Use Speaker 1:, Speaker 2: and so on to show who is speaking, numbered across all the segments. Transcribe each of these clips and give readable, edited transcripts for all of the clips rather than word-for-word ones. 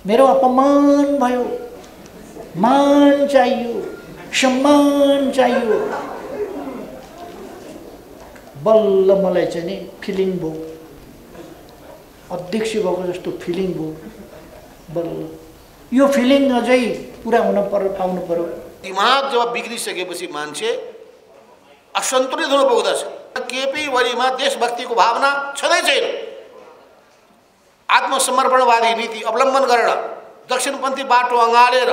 Speaker 1: मेरो अपमान भयो, मान चाहियो, सम्मान चाहियो। बल्ल मलाई चाहिँ नि फिलिङ भयो, अध्यक्ष भएको जस्तो फिलिङ भयो। बल्ल यो फिलिङ अझै पुरा हुन पाउनु पर्यो।
Speaker 2: दिमाग जब बिग्रिसकेपछि मान्छे असन्तुलित हुन पुग्दछ। केपी ओलीमा देशभक्तिको भावना छँदै छैन। आत्मसमर्पणवादी नीति अवलम्बन गरेर दक्षिणपन्थी बाटो अँगालेर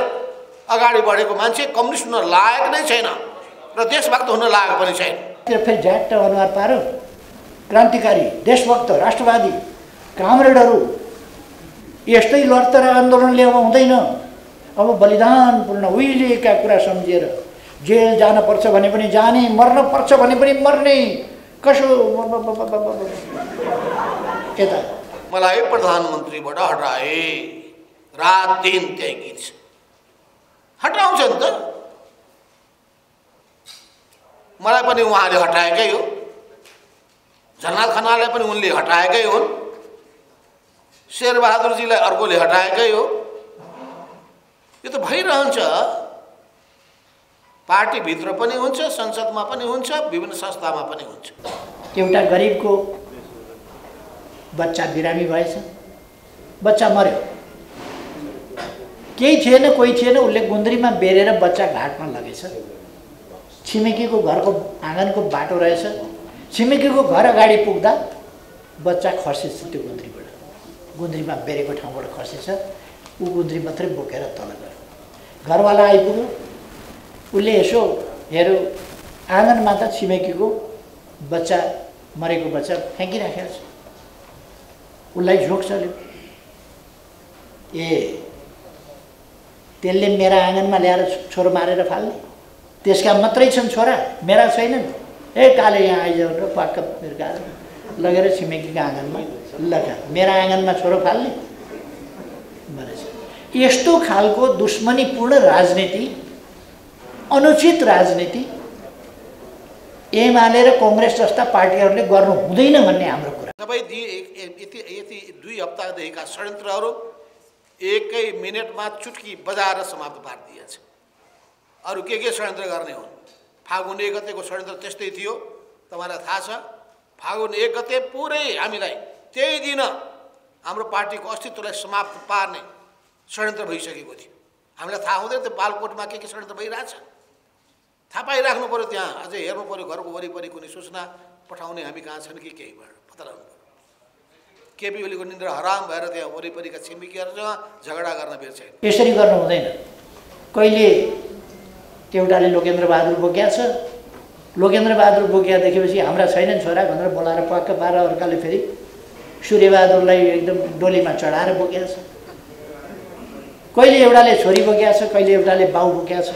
Speaker 2: अगाडि बढेको मान्छे कम्युनिस्ट हुन लायक नै छैन र देशभक्त हुन लायक पनि छैन।
Speaker 1: फेरि झ्याट्ट अनुहार पारो क्रान्तिकारी, देशभक्त, राष्ट्रवादी कामरेडहरू यस्तै लडतर आन्दोलनले अब हुँदैन। अब बलिदानपूर्ण उहिलेका कुरा सम्झिएर जेल जानुपर्छ भने पनि जाने, मर्न पर्छ भने पनि मर्ने। कसो यता
Speaker 2: मलाई प्रधानमन्त्रीबाट हटाए, रात दिन त्यही गीत छ। हटाउँछ नि त, मलाई पनि उहाँले हटाएकै हो, झलनाथ खनाललाई पनि उनले हटाएकै हुन्, शेरबहादुरजीलाई अर्कोले हटाएकै हो। यो त भइरहन्छ। पार्टीभित्र पनि हुन्छ, संसदमा पनि हुन्छ, विभिन्न संस्थामा पनि हुन्छ।
Speaker 1: एउटा गरिबको बच्चा बिरामी भएछ, बच्चा मर्यो, केही थिएन, कोही थिएन, उसले गुन्द्रीमा बेरेर बच्चा घाटमा लगेछ। छिमेकीको घरको आँगनको बाटो रहेछ, छिमेकीको घर अगाडि पुग्दा बच्चा खसेछ त्यो गुन्द्रीबाट, गुन्द्रीमा बेरेको ठाउँबाट खसेछ। ऊ गुन्द्री मात्रै बोकेर तल गयो। घरवाला आइपुग्यो, उसले यसो हेऱ्यो, आँगनमा त छिमेकीको बच्चा, मरेको बच्चा फ्याँकिराखेको छ। उसलाई झोक चल्यो, ए त्यसले मेरा आँगनमा ल्याएर छोरो मारेर फाल्ने, त्यसका मात्रै छन् छोरा, मेरा छैनन्। ए काले यहाँ आइजाउ र पक्क फिर्काएर लगेर छिमेकीको आँगनमा लगा, मेरा आँगनमा छोरो फाल्ने भनेछ। यस्तो खालको दुश्मनीपूर्ण राजनीति, अनुचित राजनीति एमाले र कांग्रेस जस्ता पार्टीहरूले गर्नु हुँदैन भन्ने हाम्रो कुरा।
Speaker 2: तपाईँ यति 2 हप्तादेखिका षड्यन्त्रहरू एकै मिनेटमा चुटकी बजाएर समाप्त पारिदिएछ। अरू के षड्यन्त्र गर्ने हुन्? फागुन 1 गतेको षड्यन्त्र त्यस्तै थियो, तपाईँलाई थाहा छ। फागुन 1 गते पुरै हामीलाई त्यही दिन हाम्रो पार्टीको अस्तित्वलाई समाप्त पार्ने षड्यन्त्र भइसकेको थियो। हामीलाई थाहा हुँदैन त्यो बालकोटमा के षड्यन्त्र भइरहेछ। थाहा पाइराख्नु पऱ्यो, त्यहाँ अझै हेर्नु पऱ्यो, घरको वरिपरि कुनै सूचना पठाउने हामी कहाँ छन् कि केही भएर पत्ता लगाउनु पऱ्यो। केपी ओलीको निन्द्रा हराम भएर त्यहाँ वरिपरिका छिमेकीहरूसँग झगडा गर्न बेर छैन।
Speaker 1: यसरी गर्नु हुँदैन। कहिले एउटाले लोकेन्द्र बहादुर बोक्या छ, लोकेन्द्र बहादुर बोक्या देखेपछि हाम्रा छैनन् छोरा भनेर बोलाएर पक्क पारेर अर्काले फेरि सूर्यबहादुरलाई एकदम डोलीमा चढाएर बोक्या छ। कहिले एउटाले छोरी बोक्या छ, कहिले एउटाले बाउ बोक्या छ।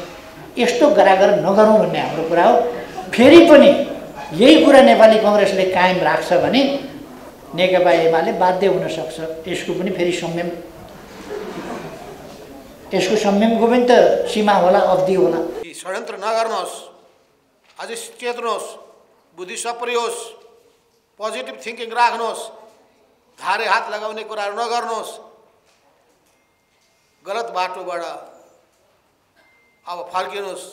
Speaker 1: यस्तो गरागर नगरौँ भन्ने हाम्रो कुरा हो। फेरि पनि यही कुरा नेपाली कांग्रेसले कायम राख्छ भने नेकपा एमाले बाध्य हुन सक्छ। यसको पनि फेरि संयम, यसको संयमको पनि त सीमा होला, अवधि होला।
Speaker 2: षड्यन्त्र नगर्नुहोस्, अझै चेत्नुहोस्, बुद्धि सक्रिय होस्, पोजिटिभ थिङ्किङ राख्नुहोस्, धारे हात लगाउने कुराहरू नगर्नुहोस्। गलत बाटोबाट अब फर्किनुहोस्,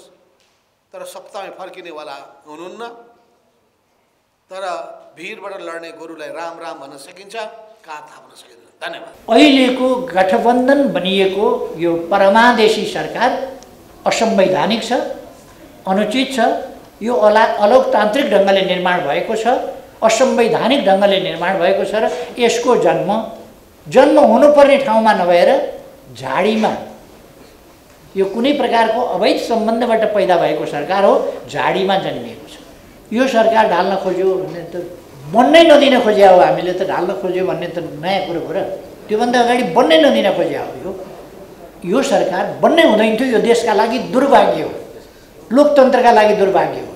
Speaker 2: तर सप्ताहमै फर्किनेवाला हुनुहुन्न। तर भिरबाट लड्ने गोरुलाई राम राम भन्न सकिन्छ, कहाँ थाप्न सकिँदैन। धन्यवाद।
Speaker 1: अहिलेको गठबन्धन बनिएको यो परमादेशी सरकार असंवैधानिक छ, अनुचित छ। यो अलोकतान्त्रिक ढङ्गले निर्माण भएको छ, असंवैधानिक ढङ्गले निर्माण भएको छ र यसको जन्म हुनुपर्ने ठाउँमा नभएर झाडीमा, यो कुनै प्रकारको अवैध सम्बन्धबाट पैदा भएको सरकार हो, झाडीमा जन्मिएको छ। यो सरकार ढाल्न खोज्यो भने त बन्नै नदिन खोज्या हो। हामीले त ढाल्न खोज्यो भन्ने त नयाँ कुरो हो र त्योभन्दा अगाडि बन्नै नदिन खोज्या हो। यो सरकार बन्नै हुँदैन थियो। यो देशका लागि दुर्भाग्य हो, लोकतन्त्रका लागि दुर्भाग्य हो,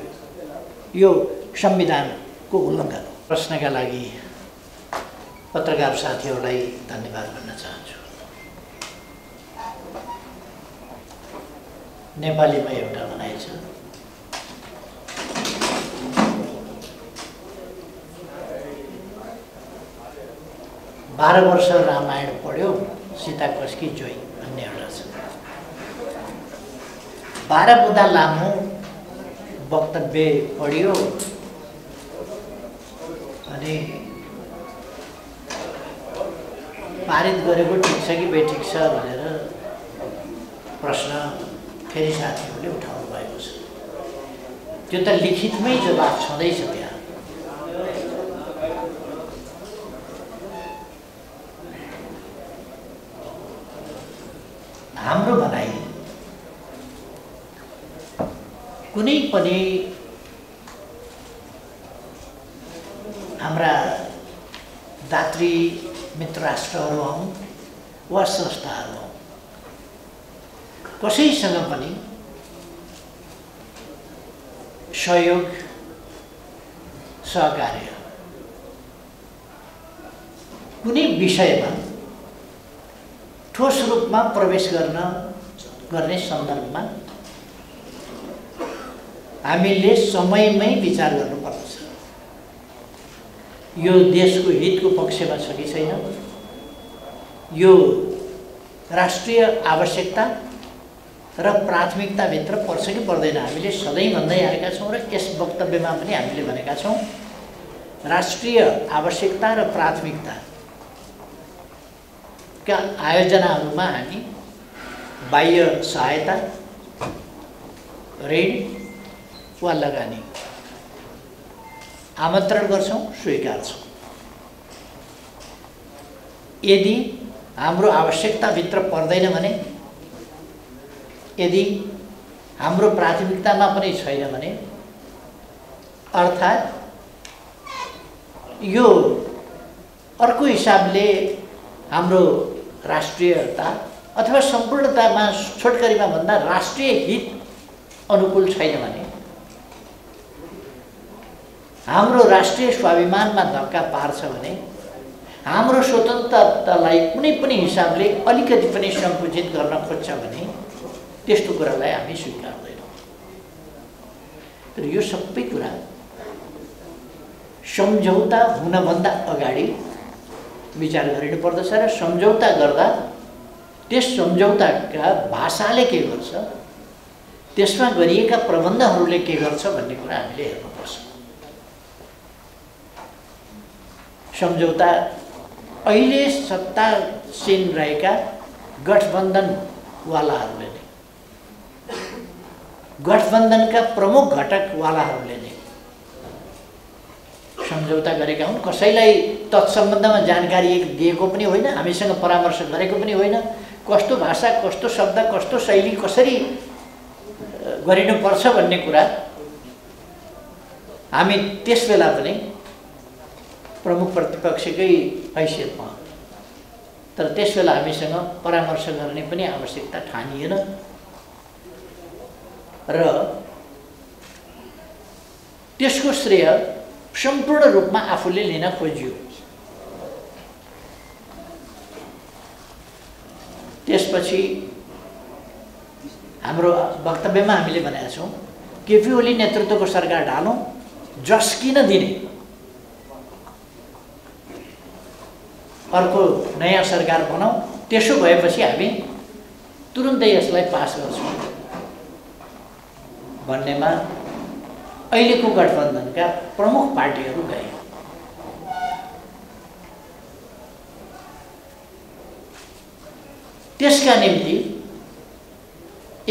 Speaker 1: यो संविधानको उल्लङ्घन हो। प्रश्नका लागि पत्रकार साथीहरूलाई धन्यवाद भन्न चाहन्छु। नेपालीमा एउटा भनाइ छ, 12 वर्ष रामायण पढ्यो, सीताकोशकी जोई भन्ने एउटा छ। 12 बुँदा लामो वक्तव्य पढियो अनि पारित गरेको ठिक छ कि बेठिक छ भनेर प्रश्न फेरि साथीहरूले उठाउनु भएको छ। त्यो त लिखितमै जवाब छँदैछ त्यहाँ। हाम्रो भनाइ कुनै पनि हाम्रा दात्री मित्र राष्ट्रहरू हौँ वा संस्थाहरू हौँ, कसैसँग पनि सहयोग सहकार्य कुनै विषयमा ठोस रूपमा प्रवेश गर्ने सन्दर्भमा हामीले समयमै विचार गर्नुपर्दछ। यो देशको हितको पक्षमा छ कि छैन, यो राष्ट्रिय आवश्यकता र प्राथमिकताभित्र पर्छ कि पर्दैन। हामीले सधैँ भन्दै आएका छौँ र यस वक्तव्यमा पनि हामीले भनेका छौँ, राष्ट्रिय आवश्यकता र प्राथमिकताका आयोजनाहरूमा हामी बाह्य सहायता, ऋण वा लगानी आमन्त्रण गर्छौँ, स्वीकार्छौँ। यदि हाम्रो आवश्यकताभित्र पर्दैन भने, यदि हाम्रो प्राथमिकतामा पनि छैन भने, अर्थात् यो अर्को हिसाबले हाम्रो राष्ट्रियता अथवा सम्पूर्णतामा छोटकरीमा भन्दा राष्ट्रिय हित अनुकूल छैन भने, हाम्रो राष्ट्रिय स्वाभिमानमा धक्का पार्छ भने, हाम्रो स्वतन्त्रतालाई कुनै पनि हिसाबले अलिकति पनि सङ्कुचित गर्न खोज्छ भने त्यस्तो कुरालाई हामी स्वीकार्दैनौँ। तर यो सबै कुरा सम्झौता हुनभन्दा अगाडि विचार गरिनु पर्दछ र सम्झौता गर्दा त्यस सम्झौताका भाषाले के गर्छ, त्यसमा गरिएका प्रबन्धहरूले के गर्छ भन्ने कुरा हामीले हेर्नुपर्छ। सम्झौता अहिले सत्तासीन रहेका गठबन्धनवालाहरूले नै, गठबन्धनका प्रमुख घटकवालाहरूले नै सम्झौता गरेका हुन्। कसैलाई तत्सम्बन्धमा जानकारी दिएको पनि होइन, हामीसँग परामर्श गरेको पनि होइन। कस्तो भाषा, कस्तो शब्द, कस्तो शैली कसरी गरिनुपर्छ भन्ने कुरा हामी त्यस बेला पनि प्रमुख प्रतिपक्षकै हैसियतमा, तर त्यस बेला हामीसँग परामर्श गर्ने पनि आवश्यकता ठानिएन र त्यसको श्रेय सम्पूर्ण रूपमा आफूले लिन खोजियो। त्यसपछि हाम्रो वक्तव्यमा हामीले भनेका छौँ, केपी ओली नेतृत्वको सरकार ढालौँ, जस किन दिने, अर्को नयाँ सरकार बनाऊ, त्यसो भएपछि हामी तुरुन्तै यसलाई पास गर्छौँ भन्नेमा अहिलेको गठबन्धनका प्रमुख पार्टीहरू गए। त्यसका निम्ति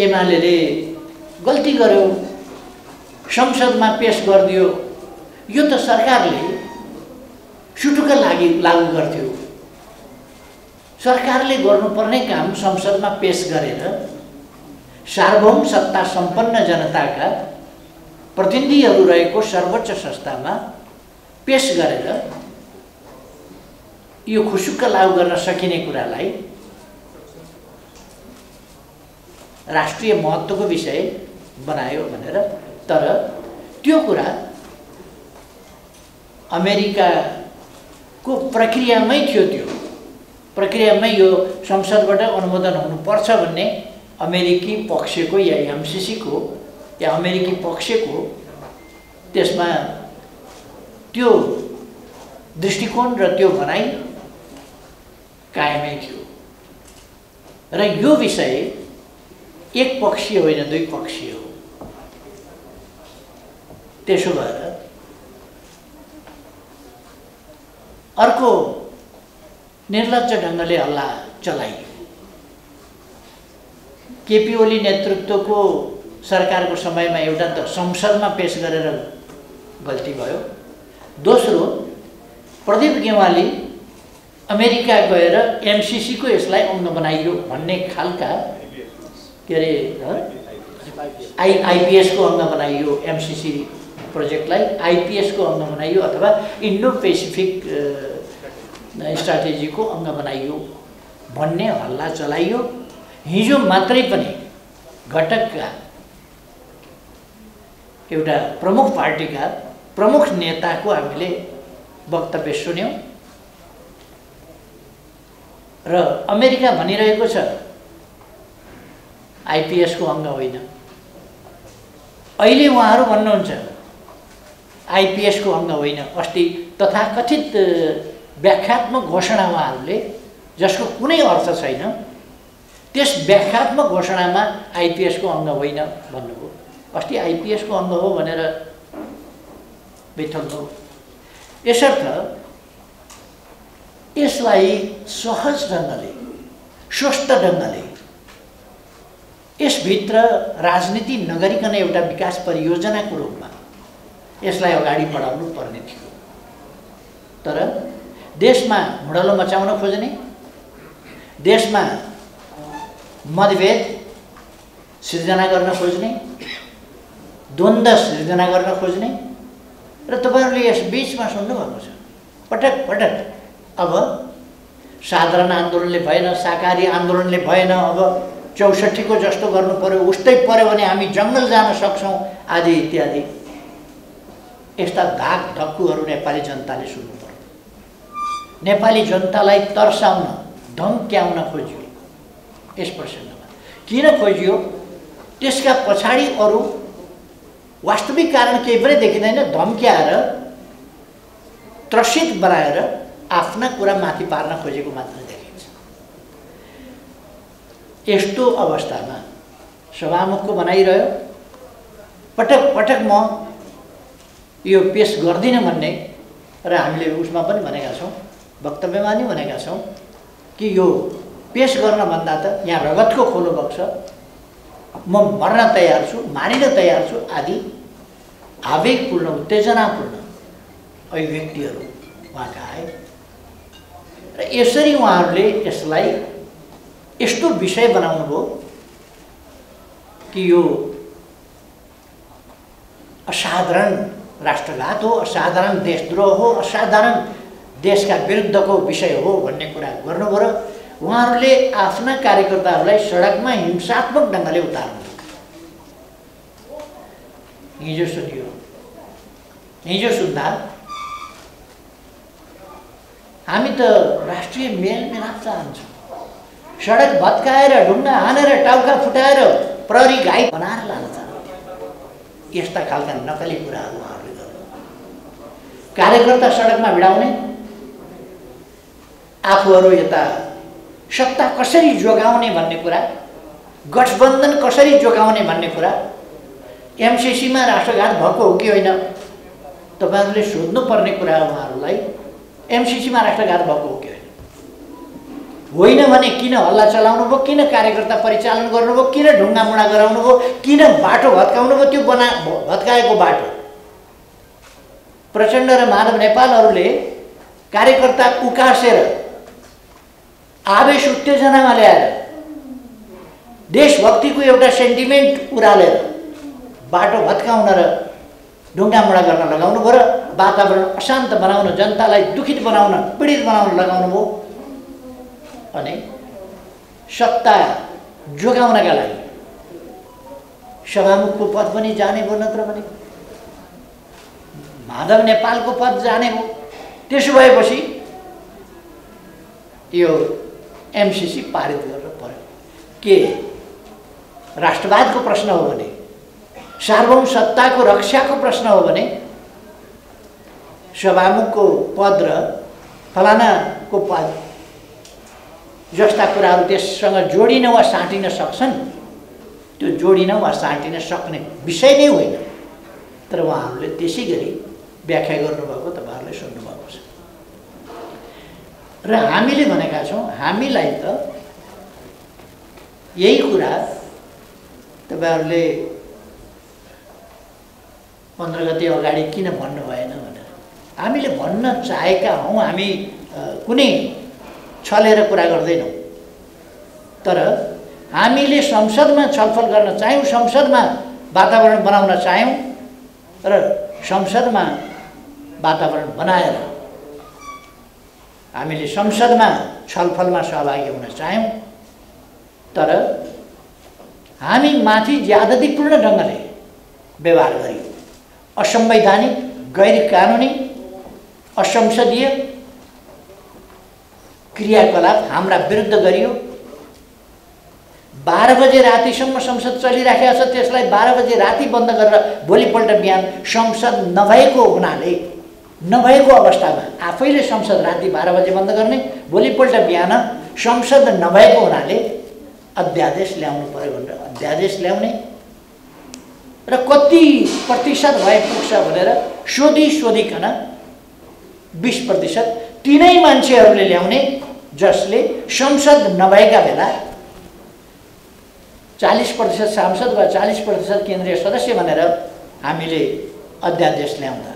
Speaker 1: एमाले गल्ती गर्यो, संसदमा पेश गरिदियो। यो त सरकारले सुटुक्क लागू गर्थ्यो। सरकारले गर्नुपर्ने काम संसदमा पेश गरेर सार्वभौम सत्ता सम्पन्न जनताका प्रतिनिधिहरू रहेको सर्वोच्च संस्थामा पेश गरेर यो खुसुक्क लागू गर्न सकिने कुरालाई राष्ट्रिय महत्त्वको विषय बनायो भनेर। तर त्यो कुरा अमेरिकाको प्रक्रियामै थियो। त्यो प्रक्रियामै यो संसदबाट अनुमोदन हुनुपर्छ भन्ने अमेरिकी पक्षको या एमसिसीको या अमेरिकी पक्षको त्यसमा त्यो दृष्टिकोण र त्यो भनाइ कायमै थियो। र यो विषय एक पक्षीय होइन, दुई पक्षीय हो। त्यसो भएर अर्को निर्लज्ज ढङ्गले हल्ला चलाइयो। केपी ओली नेतृत्वको सरकारको समयमा एउटा त संसदमा पेश गरेर गल्ती भयो। दोस्रो, प्रदीप गेवाली अमेरिका गएर एमसीसी को यसलाई अङ्ग बनाइयो भन्ने खालका के अरे आइपीएस को अङ्ग बनाइयो, एमसीसी प्रोजेक्टलाई आइपीएस को अङ्ग बनाइयो अथवा इन्डो पेसिफिक स्ट्राटेजी को अङ्ग बनाइयो भन्ने हल्ला चलाइयो। हिजो मात्रै पनि घटकका एउटा प्रमुख पार्टीका प्रमुख नेताको हामीले वक्तव्य सुन्यौं र अमेरिका भनिरहेको छ आइपीएस को अङ्ग होइन। अहिले उहाँहरू भन्नुहुन्छ आइपीएस को अङ्ग होइन। अस्ति तथाकथित व्याख्यात्मक घोषणा उहाँहरूले, जसको कुनै अर्थ छैन, त्यस व्याख्यात्मक घोषणामा आइपीएस को अङ्ग होइन भन्नुभयो। अस्ति आइपीएस को अङ्ग हो भनेर बेथल्नु। यसर्थ यसलाई सहज ढङ्गले, स्वस्थ ढङ्गले, यसभित्र राजनीति नगरिकन एउटा विकास परियोजनाको रूपमा यसलाई अगाडि बढाउनु पर्ने थियो। तर देशमा हुडलो मचाउन खोज्ने, देशमा मतभेद सिर्जना गर्न खोज्ने, द्वन्द्व सिर्जना गर्न खोज्ने र तपाईहरुले यस बीचमा सुन्नुभएको छ पटक पटक अब साधारण आन्दोलनले भएन, शाकाहारी आन्दोलनले भएन, अब 64 को जस्तो गर्नु पर्यो, उस्तै पर्यो भने हामी जंगल जान सक्छौं आदि इत्यादि। यस्ता धाक धक्कुहरू नेपाली जनताले सुन्नु पर्यो। नेपाली जनतालाई तर्साउन, धम्क्याउन खोजियो। यस प्रसङ्गमा किन खोजियो त्यसका पछाडी अरु वास्तविक कारण केही पनि देखिँदैन। धम्क्याएर, त्रसित बनाएर आफ्ना कुरा माथि पार्न खोजेको मात्र देखिन्छ। यस्तो अवस्थामा सभामुखको बनाइरह्यो। पटक पटक म यो पेश गर्दिन भन्ने र हामीले उसमा पनि भनेका छौं, वक्तव्यमा नि भनेका छौं कि यो पेश गर्न भन्दा त यहाँ रगतको खोलो बग्छ, म मर्न तयार छु, मारिन तयार छु आदि आवेगपूर्ण, उत्तेजनापूर्ण अभिव्यक्तिहरू उहाँका आए र यसरी उहाँहरूले यसलाई यस्तो विषय बनाउनु भयो कि यो असाधारण राष्ट्रघात हो, असाधारण देशद्रोह हो, असाधारण देशका विरुद्धको विषय हो भन्ने कुरा गर्नुभयो र उहाँहरूले आफ्ना कार्यकर्ताहरूलाई सडकमा हिंसात्मक ढङ्गले उतार्नु। हिजो सुनियो, हिजो सुन्दा हामी त राष्ट्रिय मेलमिलाप चाहन्छौँ, सडक भत्काएर, ढुङ्गा हानेर, टाउका फुटाएर, प्रहरी घाइते बनाएर लान चाहन्थे। यस्ता खालका नकली कुराहरू उहाँहरूले गर्नु। कार्यकर्ता सडकमा भिडाउने, आफूहरू यता सत्ता कसरी जोगाउने भन्ने कुरा, गठबन्धन कसरी जोगाउने भन्ने कुरा, एमसीसीमा राष्ट्रघात भएको हो कि होइन तपाईहरुले सोध्नुपर्ने कुरा हो उहाँहरूलाई। एमसीसीमा राष्ट्रघात भएको हो कि होइन भने किन हल्ला चलाउनु भयो, किन कार्यकर्ता परिचालन गर्नुभयो, किन ढुङ्गा मुढा गराउनु भयो, किन बाटो भत्काउनु भयो, त्यो भत्काएको बाटो प्रचण्ड र माधव नेपालहरूले कार्यकर्ता उकासेर, आवेश उत्तेजनामा ल्याएर, देशभक्तिको एउटा सेन्टिमेन्ट उरालेर बाटो भत्काउन र ढुङ्गा मुढा गर्न लगाउनु भयो र वातावरण अशान्त बनाउन, जनतालाई दुखित बनाउन, पीडित बनाउन लगाउनु भयो। अनि सत्ता जोगाउनका लागि सभामुखको पद पनि जाने भयो, नत्र भने माधव नेपालको पद जाने हो। त्यसो भएपछि यो एमसीसी पारित गर्न पर्यो। के राष्ट्रवादको प्रश्न हो भने, सार्वभौम सत्ताको रक्षाको प्रश्न हो भने सभामुखको पद र फलानाको पद जस्ता कुराहरू त्यससँग जोडिन वा साटिन सक्छन्। त्यो जोडिन वा साटिन सक्ने विषय नै होइन, तर उहाँहरूले त्यसै गरी व्याख्या गर्नुभएको तपाईँहरूले सुन्नुभएको छ। र हामीले भनेका छौँ, हामीलाई त यही कुरा तपाईँहरूले 15 गते अगाडि किन भन्नु भएन भनेर हामीले भन्न चाहेका हौँ। हामी कुनै छलेर कुरा गर्दैनौँ, तर हामीले संसदमा छलफल गर्न चाह्यौँ, संसदमा वातावरण बनाउन चाह्यौँ र संसदमा वातावरण बनाएर हामीले संसदमा छलफलमा सहभागी हुन चाह्यौँ। तर हामी माथि ज्यादतीपूर्ण ढङ्गले व्यवहार गरियो, असंवैधानिक, गैर कानुनी, असंसदीय क्रियाकलाप हाम्रा विरुद्ध गरियो। 12 बजे रातिसम्म संसद चलिराखेको छ, त्यसलाई 12 बजे राति बन्द गरेर भोलिपल्ट बिहान संसद नभएको हुनाले, नभएको अवस्थामा आफैले संसद राति 12 बजे बन्द गर्ने, भोलिपल्ट बिहान संसद नभएको हुनाले अध्यादेश ल्याउनु पर्यो भनेर अध्यादेश ल्याउने र कति प्रतिशत भए पुग्छ भनेर सोधिकन 20% तिनै मान्छेहरूले ल्याउने, जसले संसद नभएका बेला 40% सांसद वा 40% केन्द्रीय सदस्य भनेर हामीले अध्यादेश ल्याउँदा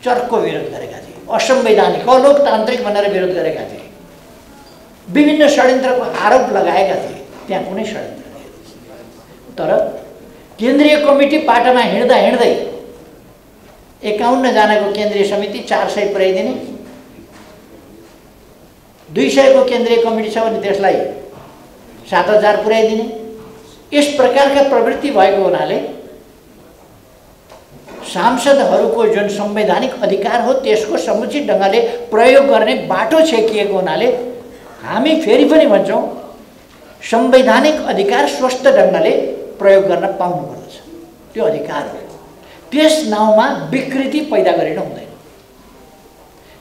Speaker 1: चर्को विरोध गरेका थिए, असंवैधानिक, अलोकतान्त्रिक भनेर विरोध गरेका थिए, विभिन्न षड्यन्त्रको आरोप लगाएका थिए। त्यहाँ कुनै षड्यन्त्र थिएन। तर केन्द्रीय कमिटी पाटामा हिँड्दा हिँड्दै 51 जनाको केन्द्रीय समिति 400 पुर्याइदिने, 200 को केन्द्रीय कमिटी छ भने त्यसलाई 7000 पुर्याइदिने, यस प्रकारका प्रवृत्ति भएको हुनाले सांसदहरूको जुन संवैधानिक अधिकार हो त्यसको समुचित ढङ्गले प्रयोग गर्ने बाटो छेकिएको हुनाले हामी फेरि पनि भन्छौँ, संवैधानिक अधिकार स्वस्थ ढङ्गले प्रयोग गर्न पाउनुपर्दछ। त्यो अधिकार हो, त्यस नाउँमा विकृति पैदा गरिनु हुँदैन,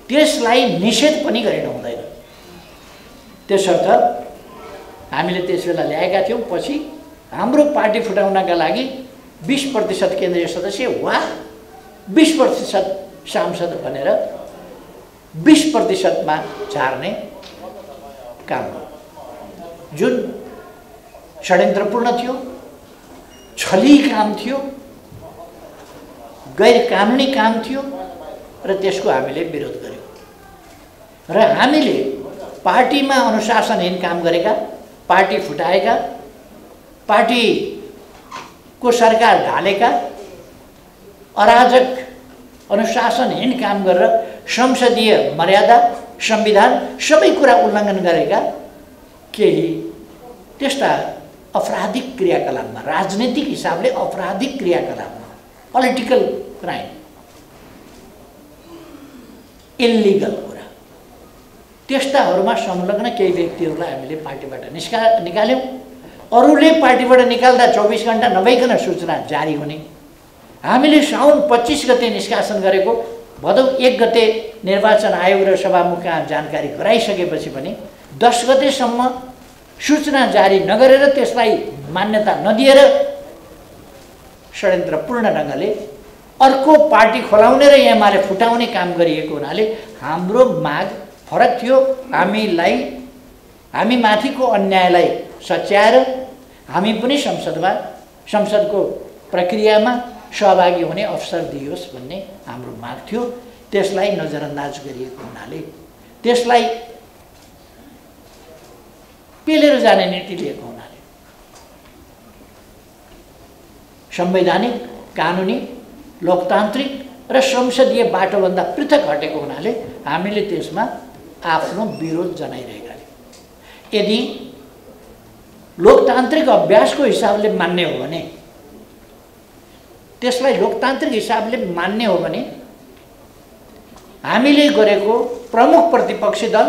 Speaker 1: त्यसलाई निषेध पनि गरिनु हुँदैन। त्यसर्थ हामीले त्यसबेला ल्याएका थियौँ। पछि हाम्रो पार्टी फुटाउनका लागि 20% केन्द्रीय सदस्य वा 20% सांसद भनेर 20% मा झार्ने काम हो, जुन षड्यन्त्रपूर्ण थियो, छली काम थियो, गैर कानुनी काम थियो र त्यसको हामीले विरोध गर्यौँ। र हामीले पार्टीमा अनुशासनहीन काम गरेका, पार्टी फुटाएका, पार्टीको सरकार ढालेका, अराजक अनुशासनहीन काम गरेर संसदीय मर्यादा, संविधान सबै कुरा उल्लङ्घन गरेका केही त्यस्ता अपराधिक क्रियाकलापमा, राजनीतिक हिसाबले अपराधिक क्रियाकलापमा, पोलिटिकल क्राइम, इल्लिगल कुरा, त्यस्ताहरूमा संलग्न केही व्यक्तिहरूलाई हामीले पार्टीबाट निकाल्यौँ। अरूले पार्टीबाट निकाल्दा 24 घण्टा नभइकन सूचना जारी हुने। हामीले साउन 25 गते निष्कासन गरेको भदौ 1 गते निर्वाचन आयोग र सभामुखमा जानकारी गराइसकेपछि पनि 10 गतेसम्म सूचना जारी नगरेर त्यसलाई मान्यता नदिएर षड्यन्त्रपूर्ण ढङ्गले अर्को पार्टी खोलाउने र एमाले फुटाउने काम गरिएको हुनाले हाम्रो माग फरक थियो। हामी माथिको अन्यायलाई सच्याएर हामी पनि संसदको प्रक्रियामा सहभागी हुने अवसर दियोस् भन्ने हाम्रो माग थियो। त्यसलाई नजरअन्दाज गरिएको हुनाले, त्यसलाई पेलेर जाने नीति लिएको हुनाले, संवैधानिक, कानुनी, लोकतान्त्रिक र संसदीय बाटोभन्दा पृथक हटेको हुनाले हामीले त्यसमा आफ्नो विरोध जनाइरहेका थियौँ। यदि लोकतान्त्रिक अभ्यासको हिसाबले मान्ने हो भने, त्यसलाई लोकतान्त्रिक हिसाबले मान्ने हो भने हामीले गरेको प्रमुख प्रतिपक्षी दल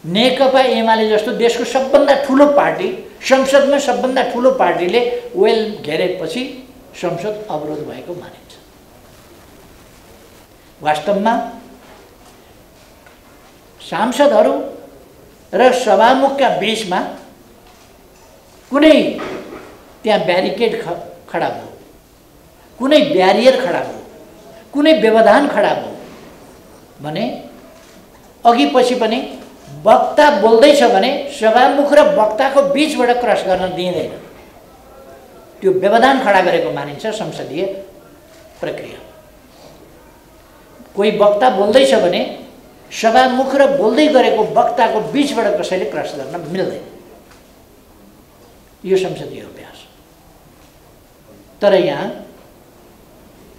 Speaker 1: नेकपा एमाले जस्तो देशको सबभन्दा ठुलो पार्टी, संसदमा सबभन्दा ठुलो पार्टीले वेल घेरेपछि संसद अवरोध भएको मानिन्छ। वास्तवमा सांसदहरू र सभामुखका बीचमा कुनै त्यहाँ ब्यारिकेड खडा भयो, कुनै ब्यारियर खडा भयो, कुनै व्यवधान खडा भयो भने अघि पछि पनि वक्ता बोल्दैछ भने सभामुख र वक्ताको बीचबाट क्रस गर्न दिइँदैन। त्यो व्यवधान खडा गरेको मानिन्छ संसदीय प्रक्रिया। कोही वक्ता बोल्दैछ भने सभामुख र बोल्दै गरेको वक्ताको बीचबाट कसैले क्रस गर्न मिल्दैन। यो संसदीय अभ्यास। तर यहाँ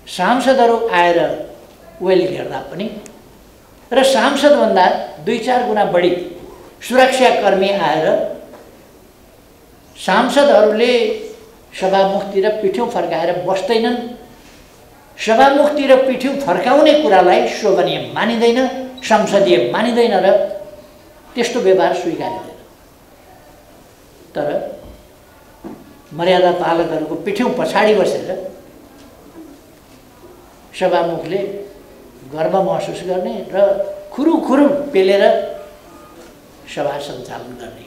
Speaker 1: सांसदहरू आएर वेल घेर्दा पनि र सांसदभन्दा 2-4 गुणा बढी सुरक्षाकर्मी आएर सांसदहरूले सभामुखतिर पिठ्यौँ फर्काएर बस्दैनन्। सभामुखतिर पिठ्यौँ फर्काउने कुरालाई शोभनीय मानिँदैन, संसदीय मानिँदैन र त्यस्तो व्यवहार स्वीकारिँदैन। तर मर्यादा पालकहरूको पिठ्यौँ पछाडि बसेर सभामुखले गर्व महसुस गर्ने र खुरुखुरु पेलेर सभा सञ्चालन गर्ने,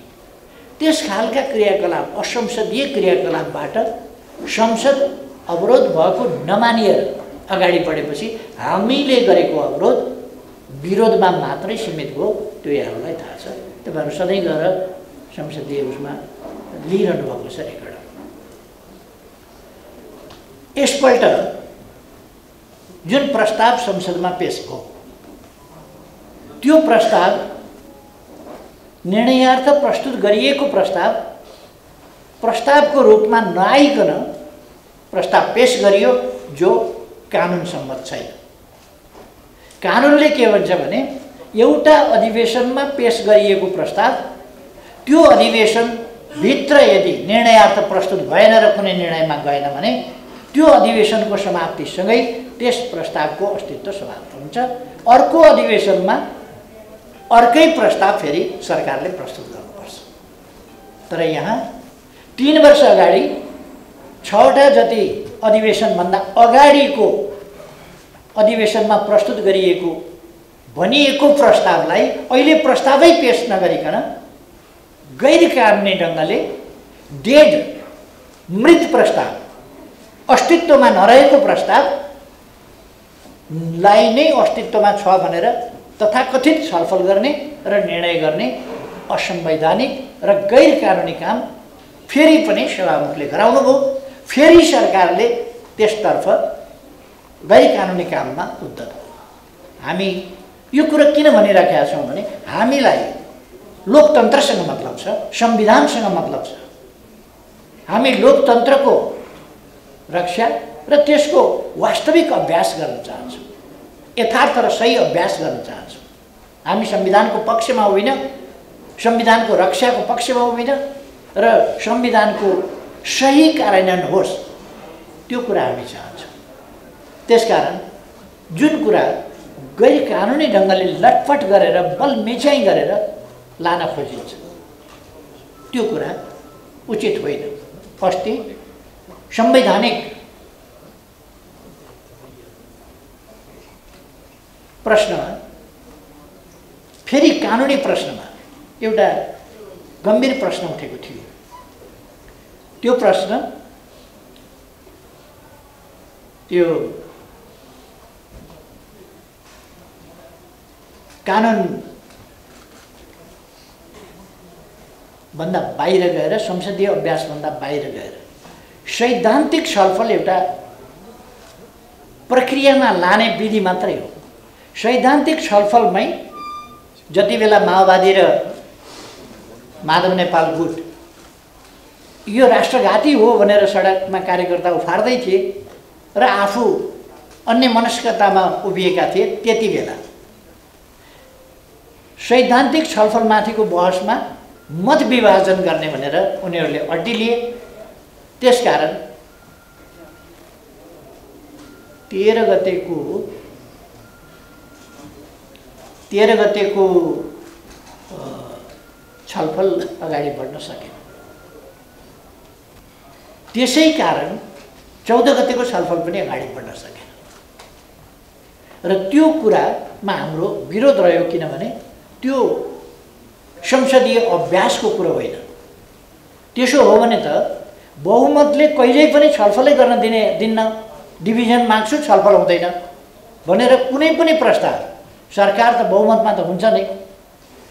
Speaker 1: त्यस खालका क्रियाकलाप, असंसदीय क्रियाकलापबाट संसद अवरोध भएको नमानिएर अगाडि बढेपछि हामीले गरेको अवरोध विरोधमा मात्रै सीमित भयो। त्यो यहाँहरूलाई थाहा छ। तपाईँहरू सधैँ गएर संसदीय उसमा लिइरहनु भएको छ रेकर्ड। यसपल्ट जुन प्रस्ताव संसदमा पेश भयो त्यो प्रस्ताव निर्णयार्थ प्रस्तुत गरिएको प्रस्तावको रूपमा नआइकन प्रस्ताव पेश गरियो जो कानुन सम्मत छैन। कानुनले के भन्छ भने एउटा अधिवेशनमा पेश गरिएको प्रस्ताव त्यो अधिवेशनभित्र यदि निर्णयार्थ प्रस्तुत भएन र कुनै निर्णयमा गएन भने त्यो अधिवेशनको समाप्तिसँगै त्यस प्रस्तावको अस्तित्व समाप्त हुन्छ। अर्को अधिवेशनमा अर्कै प्रस्ताव फेरि सरकारले प्रस्तुत गर्नुपर्छ। तर यहाँ 3 वर्ष अगाडि 6वटा जति अधिवेशनभन्दा अगाडिको अधिवेशनमा प्रस्तुत गरिएको भनिएको प्रस्तावलाई अहिले प्रस्तावै पेश नगरिकन गैर कानुनी ढङ्गले डेड मृत प्रस्ताव, अस्तित्वमा नरहेको प्रस्तावलाई नै अस्तित्वमा छ भनेर तथाकथित छलफल गर्ने र निर्णय गर्ने असंवैधानिक र गैर कानुनी काम फेरि पनि सभामुखले गराउनु भयो। फेरि सरकारले त्यसतर्फ गैर कानुनी काममा उद्धत भयो। हामी यो कुरा किन भनिराखेका छौँ भने हामीलाई लोकतन्त्रसँग मतलब छ, संविधानसँग मतलब छ। हामी लोकतन्त्रको रक्षा र त्यसको वास्तविक अभ्यास गर्न चाहन्छौँ, यथार्थ र सही अभ्यास गर्न चाहन्छौँ। हामी संविधानको पक्षमा होइन, संविधानको रक्षाको पक्षमा होइन र संविधानको सही कार्यान्वयन होस् त्यो कुरा हामी चाहन्छौँ। त्यसकारण जुन कुरा गैर कानुनी ढङ्गले लटपट गरेर बल मिचाइ गरेर लान खोजिन्छ त्यो कुरा उचित होइन। अस्ति संवैधानिक प्रश्नमा फेरि कानुनी प्रश्नमा एउटा गम्भीर प्रश्न उठेको थियो। त्यो प्रश्न त्यो कानुन भन्दा बाहिर गएर, संसदीय अभ्यासभन्दा बाहिर गएर सैद्धान्तिक छलफल एउटा प्रक्रियामा लाने विधि मात्रै हो। सैद्धान्तिक छलफलमै जति बेला माओवादी र माधव नेपाल गुट यो राष्ट्रघाती हो भनेर सडकमा कार्यकर्ता उफार्दै थिए र आफू अन्य मनस्कतामा उभिएका थिए, त्यति बेला सैद्धान्तिक छलफलमाथिको बहसमा मत विभाजन गर्ने भनेर उनीहरूले अड्डी लिए। त्यसकारण 13 गतेको छलफल अगाडि बढ्न सकेन। त्यसै कारण 14 गतेको छलफल पनि अगाडि बढ्न सकेन र त्यो कुरामा हाम्रो विरोध रह्यो। किनभने त्यो संसदीय अभ्यासको कुरो होइन। त्यसो हो भने त बहुमतले कहिल्यै पनि छलफलै गर्न दिन्न, डिभिजन माग्छु छलफल हुँदैन भनेर कुनै पनि प्रस्ताव, सरकार त बहुमतमा त हुन्छ नै,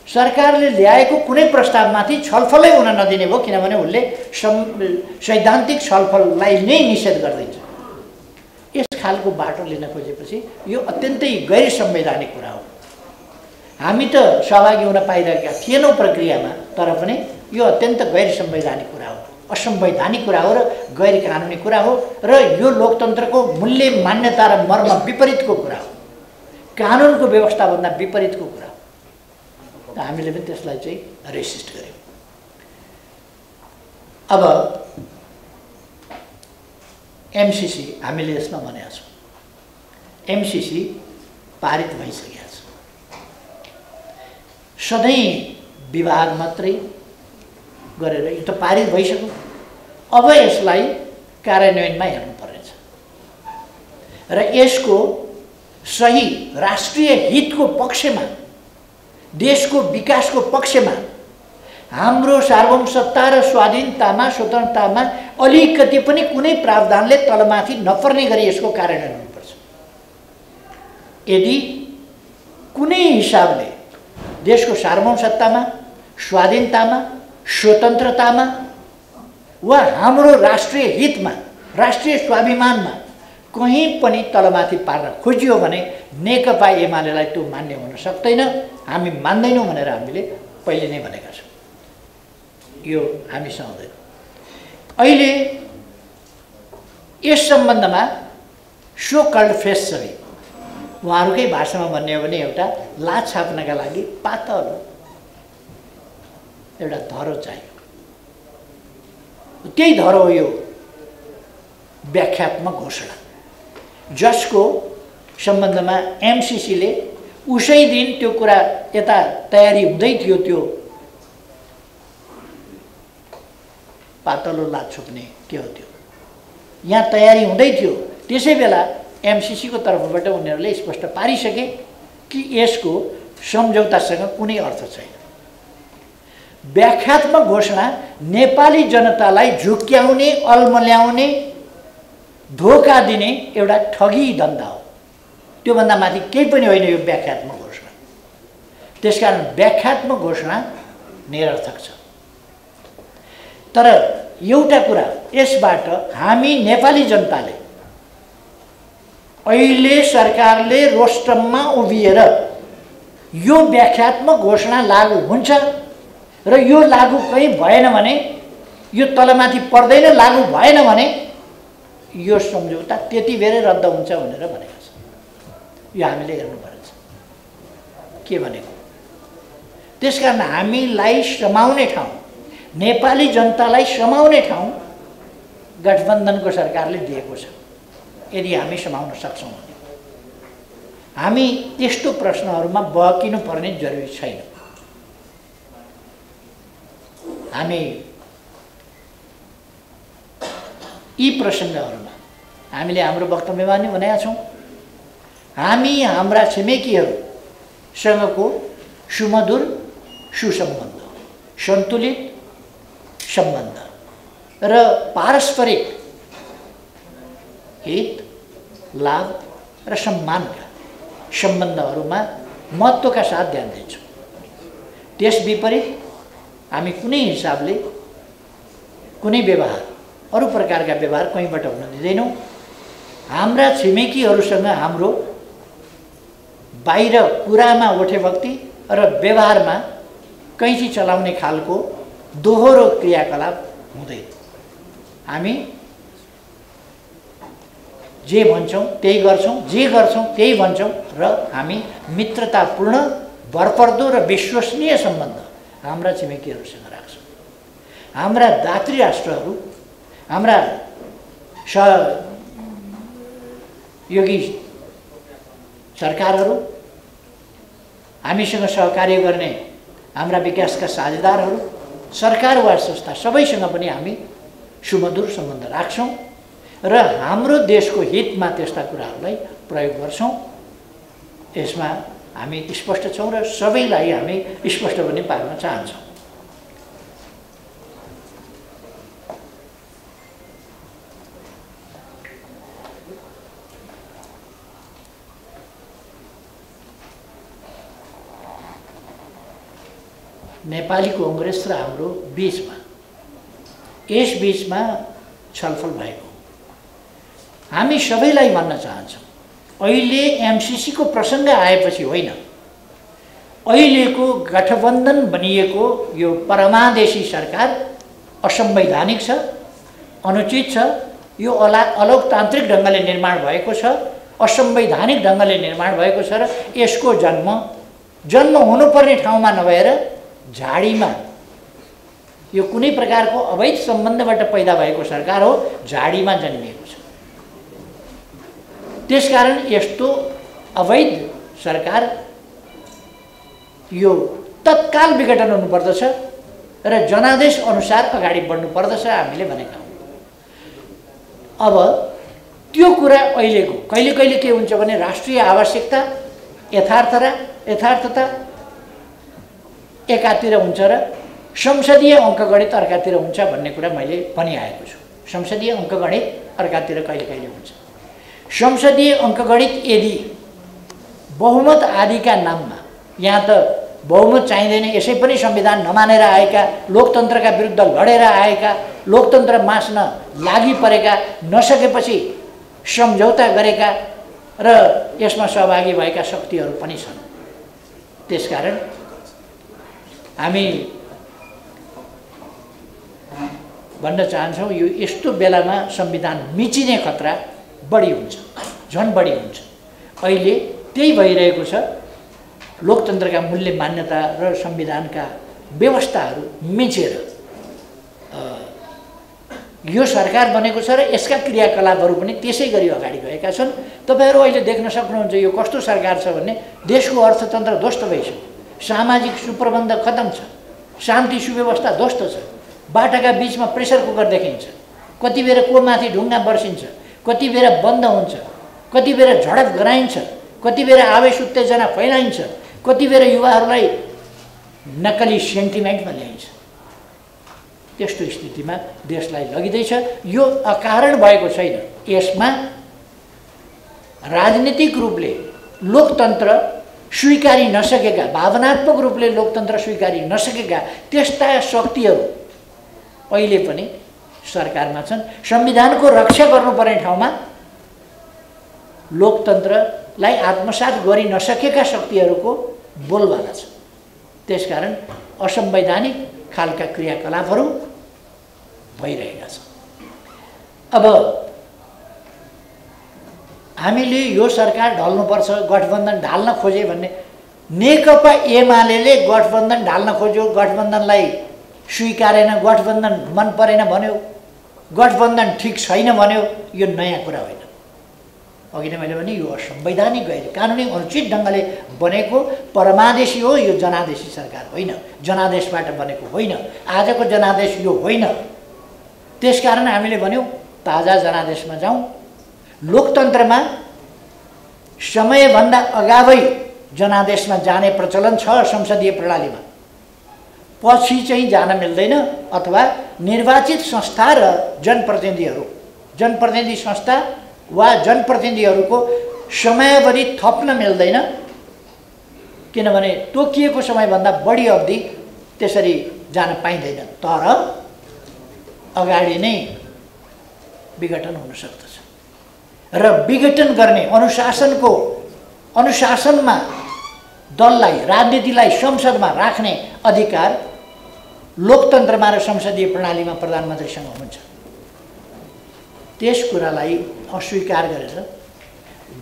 Speaker 1: सरकारले ल्याएको कुनै प्रस्तावमाथि छलफलै हुन नदिने भयो, किनभने उसले सैद्धान्तिक छलफललाई नै निषेध गरिदिन्छ। यस खालको बाटो लिन खोजेपछि यो अत्यन्तै गैर संवैधानिक कुरा हो। हामी त सहभागी हुन पाइरहेका थिएनौँ प्रक्रियामा, तर पनि यो अत्यन्त गैर संवैधानिक कुरा हो, असंवैधानिक कुरा हो र गैर कानुनी कुरा हो र यो लोकतन्त्रको मूल्य मान्यता र मर्म विपरीतको कुरा हो, कानुनको व्यवस्थाभन्दा विपरीतको कुरा हो। त हामीले पनि त्यसलाई चाहिँ रेसिस्ट गर्यौँ। अब एमसीसी हामीले यसमा भनेका छौँ, एमसीसी पारित भइसकेको छ। सधैँ विवाद मात्रै गरेर यो त पारित भइसक्यो, अब यसलाई कार्यान्वयनमा हेर्नुपर्नेछ र यसको सही राष्ट्रिय हितको पक्षमा, देशको विकासको पक्षमा, हाम्रो सार्वभौमसत्ता र स्वाधीनतामा, स्वतन्त्रतामा अलिकति पनि कुनै प्रावधानले तलमाथि नपर्ने गरी यसको कार्यान्वयन हुनुपर्छ। यदि कुनै हिसाबले देशको सार्वभौमसत्तामा, स्वाधीनतामा, स्वतन्त्रतामा वा हाम्रो राष्ट्रिय हितमा, राष्ट्रिय स्वाभिमानमा कहीँ पनि तलमाथि पार्न खोजियो भने नेकपा एमालेलाई त्यो मान्य हुन सक्दैन, हामी मान्दैनौँ भनेर हामीले पहिले नै भनेका छौँ। यो हामी सहँदैन। अहिले यस सम्बन्धमा सो कल्ड फेस सबै उहाँहरूकै भाषामा भन्ने हो भने एउटा लाज छाप्नका लागि पातलो एउटा धरो चाहियो। त्यही धरो हो यो व्याख्यात्मक घोषणा, जसको सम्बन्धमा एमसीसीले उसै दिन त्यो कुरा यता तयारी हुँदै थियो, त्यो पातलो लाज छोप्ने के हो त्यो यहाँ तयारी हुँदै थियो, त्यसै बेला एमसीसीको तर्फबाट उनीहरूले स्पष्ट पारिसके कि यसको सम्झौतासँग कुनै अर्थ छैन। व्याख्यात्मक घोषणा नेपाली जनतालाई झुक्क्याउने, अल्मल्याउने, धोका दिने एउटा ठगी धन्दा हो, त्योभन्दा माथि केही पनि होइन यो व्याख्यात्मक घोषणा। त्यसकारण व्याख्यात्मक घोषणा निरर्थक छ। तर एउटा कुरा, यसबाट हामी नेपाली जनताले अहिले सरकारले रोस्टममा उभिएर यो व्याख्यात्मक घोषणा लागू हुन्छ र यो लागू कहीँ भएन भने, यो तलमाथि पर्दैन, लागू भएन भने यो सम्झौता त्यति बेरै रद्द हुन्छ भनेर भनेको छ। यो हामीले हेर्नुपर्छ के भनेको। त्यसकारण हामीलाई समाउने ठाउँ, नेपाली जनतालाई समाउने ठाउँ गठबन्धनको सरकारले दिएको छ। यदि हामी समाउन सक्छौँ भने हामी त्यस्तो प्रश्नहरूमा बहकिनु पर्ने जरुरी छैन। हामी यी प्रसङ्गहरूमा हामीले हाम्रो वक्तव्यमा नै भनेका छौँ, हामी हाम्रा छिमेकीहरूसँगको सुमधुर सुसम्बन्ध, सन्तुलित सम्बन्ध र पारस्परिक हित, लाभ र सम्मानका सम्बन्धहरूमा महत्त्वका साथ ध्यान दिन्छौँ। त्यस विपरीत हामी कुनै हिसाबले कुनै व्यवहार, अरू प्रकारका व्यवहार कहीँबाट हुन दिँदैनौँ। हाम्रा छिमेकीहरूसँग हाम्रो बाहिर कुरामा ओठेभक्ति र व्यवहारमा कैँची चलाउने खालको दोहोरो क्रियाकलाप हुँदैन। हामी जे भन्छौँ त्यही गर्छौँ, जे गर्छौँ त्यही भन्छौँ र हामी मित्रतापूर्ण, भरपर्दो र विश्वसनीय सम्बन्ध हाम्रा छिमेकीहरूसँग राख्छौँ। हाम्रा दात्री राष्ट्रहरू, हाम्रा सहयोगी सरकारहरू, हामीसँग सहकार्य गर्ने हाम्रा विकासका साझेदारहरू, सरकार वा संस्था सबैसँग पनि हामी सुमधुर सम्बन्ध राख्छौँ र हाम्रो देशको हितमा त्यस्ता कुराहरूलाई प्रयोग गर्छौँ। यसमा हामी स्पष्ट छौँ र सबैलाई हामी स्पष्ट पनि पार्न चाहन्छौँ। नेपाली कांग्रेस र हाम्रो बीचमा यस बीचमा छलफल भएको हामी सबैलाई भन्न चाहन्छौँ। अहिले एमसीसी को प्रसङ्ग आएपछि होइन, अहिलेको गठबन्धन बनिएको यो परमादेशी सरकार असंवैधानिक छ, अनुचित छ, यो अलोकतान्त्रिक ढङ्गले निर्माण भएको छ, असंवैधानिक ढङ्गले निर्माण भएको छ र यसको जन्म हुनुपर्ने ठाउँमा नभएर झाडीमा यो कुनै प्रकारको अवैध सम्बन्धबाट पैदा भएको सरकार हो, झाडीमा जन्मिएको छ। त्यसकारण यस्तो अवैध सरकार यो तत्काल विघटन हुनुपर्दछ र जनादेश अनुसार अगाडि बढ्नुपर्दछ हामीले भनेका हौँ। अब त्यो कुरा अहिलेको कहिले कहिले के हुन्छ भने राष्ट्रिय आवश्यकता यथार्थता एकातिर हुन्छ र संसदीय अङ्कगणित अर्कातिर हुन्छ भन्ने कुरा मैले भनिआएको छु। संसदीय अङ्कगणित अर्कातिर कहिले कहिले हुन्छ। संसदीय अङ्कगणित यदि बहुमत आदिका नाममा, यहाँ त बहुमत चाहिँदैन, यसै पनि संविधान नमानेर आएका, लोकतन्त्रका विरुद्ध लडेर आएका, लोकतन्त्र मास्न लागि परेका, नसकेपछि सम्झौता गरेका र यसमा सहभागी भएका शक्तिहरू पनि छन्। त्यसकारण हामी भन्न चाहन्छौँ यो यस्तो बेलामा संविधान मिचिने खतरा बढी हुन्छ, झन् बढी हुन्छ। अहिले त्यही भइरहेको छ। लोकतन्त्रका मूल्य मान्यता र संविधानका व्यवस्थाहरू मिचेर यो सरकार बनेको छ र यसका क्रियाकलापहरू पनि त्यसै गरी अगाडि गएका छन्। तपाईहरु अहिले देख्न सक्नुहुन्छ यो कस्तो सरकार छ भन्ने। देशको अर्थतन्त्र ध्वस्त भइसक्यो, सामाजिक सुप्रबन्ध खतम छ, शान्ति सुव्यवस्था ध्वस्त छ, बाटाका बीचमा प्रेसर कुकर देखिन्छ, कति बेर को माथि ढुङ्गा बर्सिन्छ, कति बेर बन्द हुन्छ, कति बेर झडप गराइन्छ, कति बेर आवेश उत्तेजना फैलाइन्छ, कति बेर युवाहरूलाई नक्कली सेन्टिमेन्टमा ल्याइन्छ। त्यस्तो स्थितिमा देशलाई लगिँदैछ। यो अकारण भएको छैन। यसमा राजनीतिक रूपले लोकतन्त्र स्वीकारी नसकेका, भावनात्मक रूपले लोकतन्त्र स्वीकारी नसकेका त्यस्ता शक्तिहरू अहिले पनि सरकारमा छन्। संविधानको रक्षा गर्नुपर्ने ठाउँमा लोकतन्त्रलाई आत्मसात गरि नसकेका शक्तिहरूको बोलबाला छ। त्यसकारण असंवैधानिक खालका क्रियाकलापहरू भइरहेका छन्। अब हामीले यो सरकार ढल्नुपर्छ, गठबन्धन ढाल्न खोजे भन्ने, नेकपा एमाले गठबन्धन ढाल्न खोज्यो, गठबन्धनलाई स्वीकारेन, गठबन्धन मन परेन भन्यो, गठबन्धन ठिक छैन भन्यो। यो नयाँ कुरा होइन। अघि नै मैले भने यो असंवैधानिक गैर कानुनी अनुचित ढङ्गले बनेको परमादेशी हो। यो जनादेशी सरकार होइन, जनादेशबाट बनेको होइन। आजको जनादेश यो होइन। त्यसकारण हामीले भन्यौँ ताजा जनादेशमा जाउँ। लोकतन्त्रमा समयभन्दा अगावै जनादेशमा जाने प्रचलन छ संसदीय प्रणालीमा, पछि चाहिँ जान मिल्दैन। अथवा निर्वाचित संस्था र जनप्रतिनिधि संस्था वा जनप्रतिनिधिहरूको समयावधि थप्न मिल्दैन, किनभने तोकिएको समयभन्दा बढी अवधि त्यसरी जान पाइँदैन। तर अगाडि नै विघटन हुन सक्दछ र विघटन गर्ने अनुशासनमा दललाई, राजनीतिलाई संसदमा राख्ने अधिकार लोकतन्त्रमा र संसदीय प्रणालीमा प्रधानमन्त्रीसँग हुन्छ। त्यस कुरालाई अस्वीकार गरेर,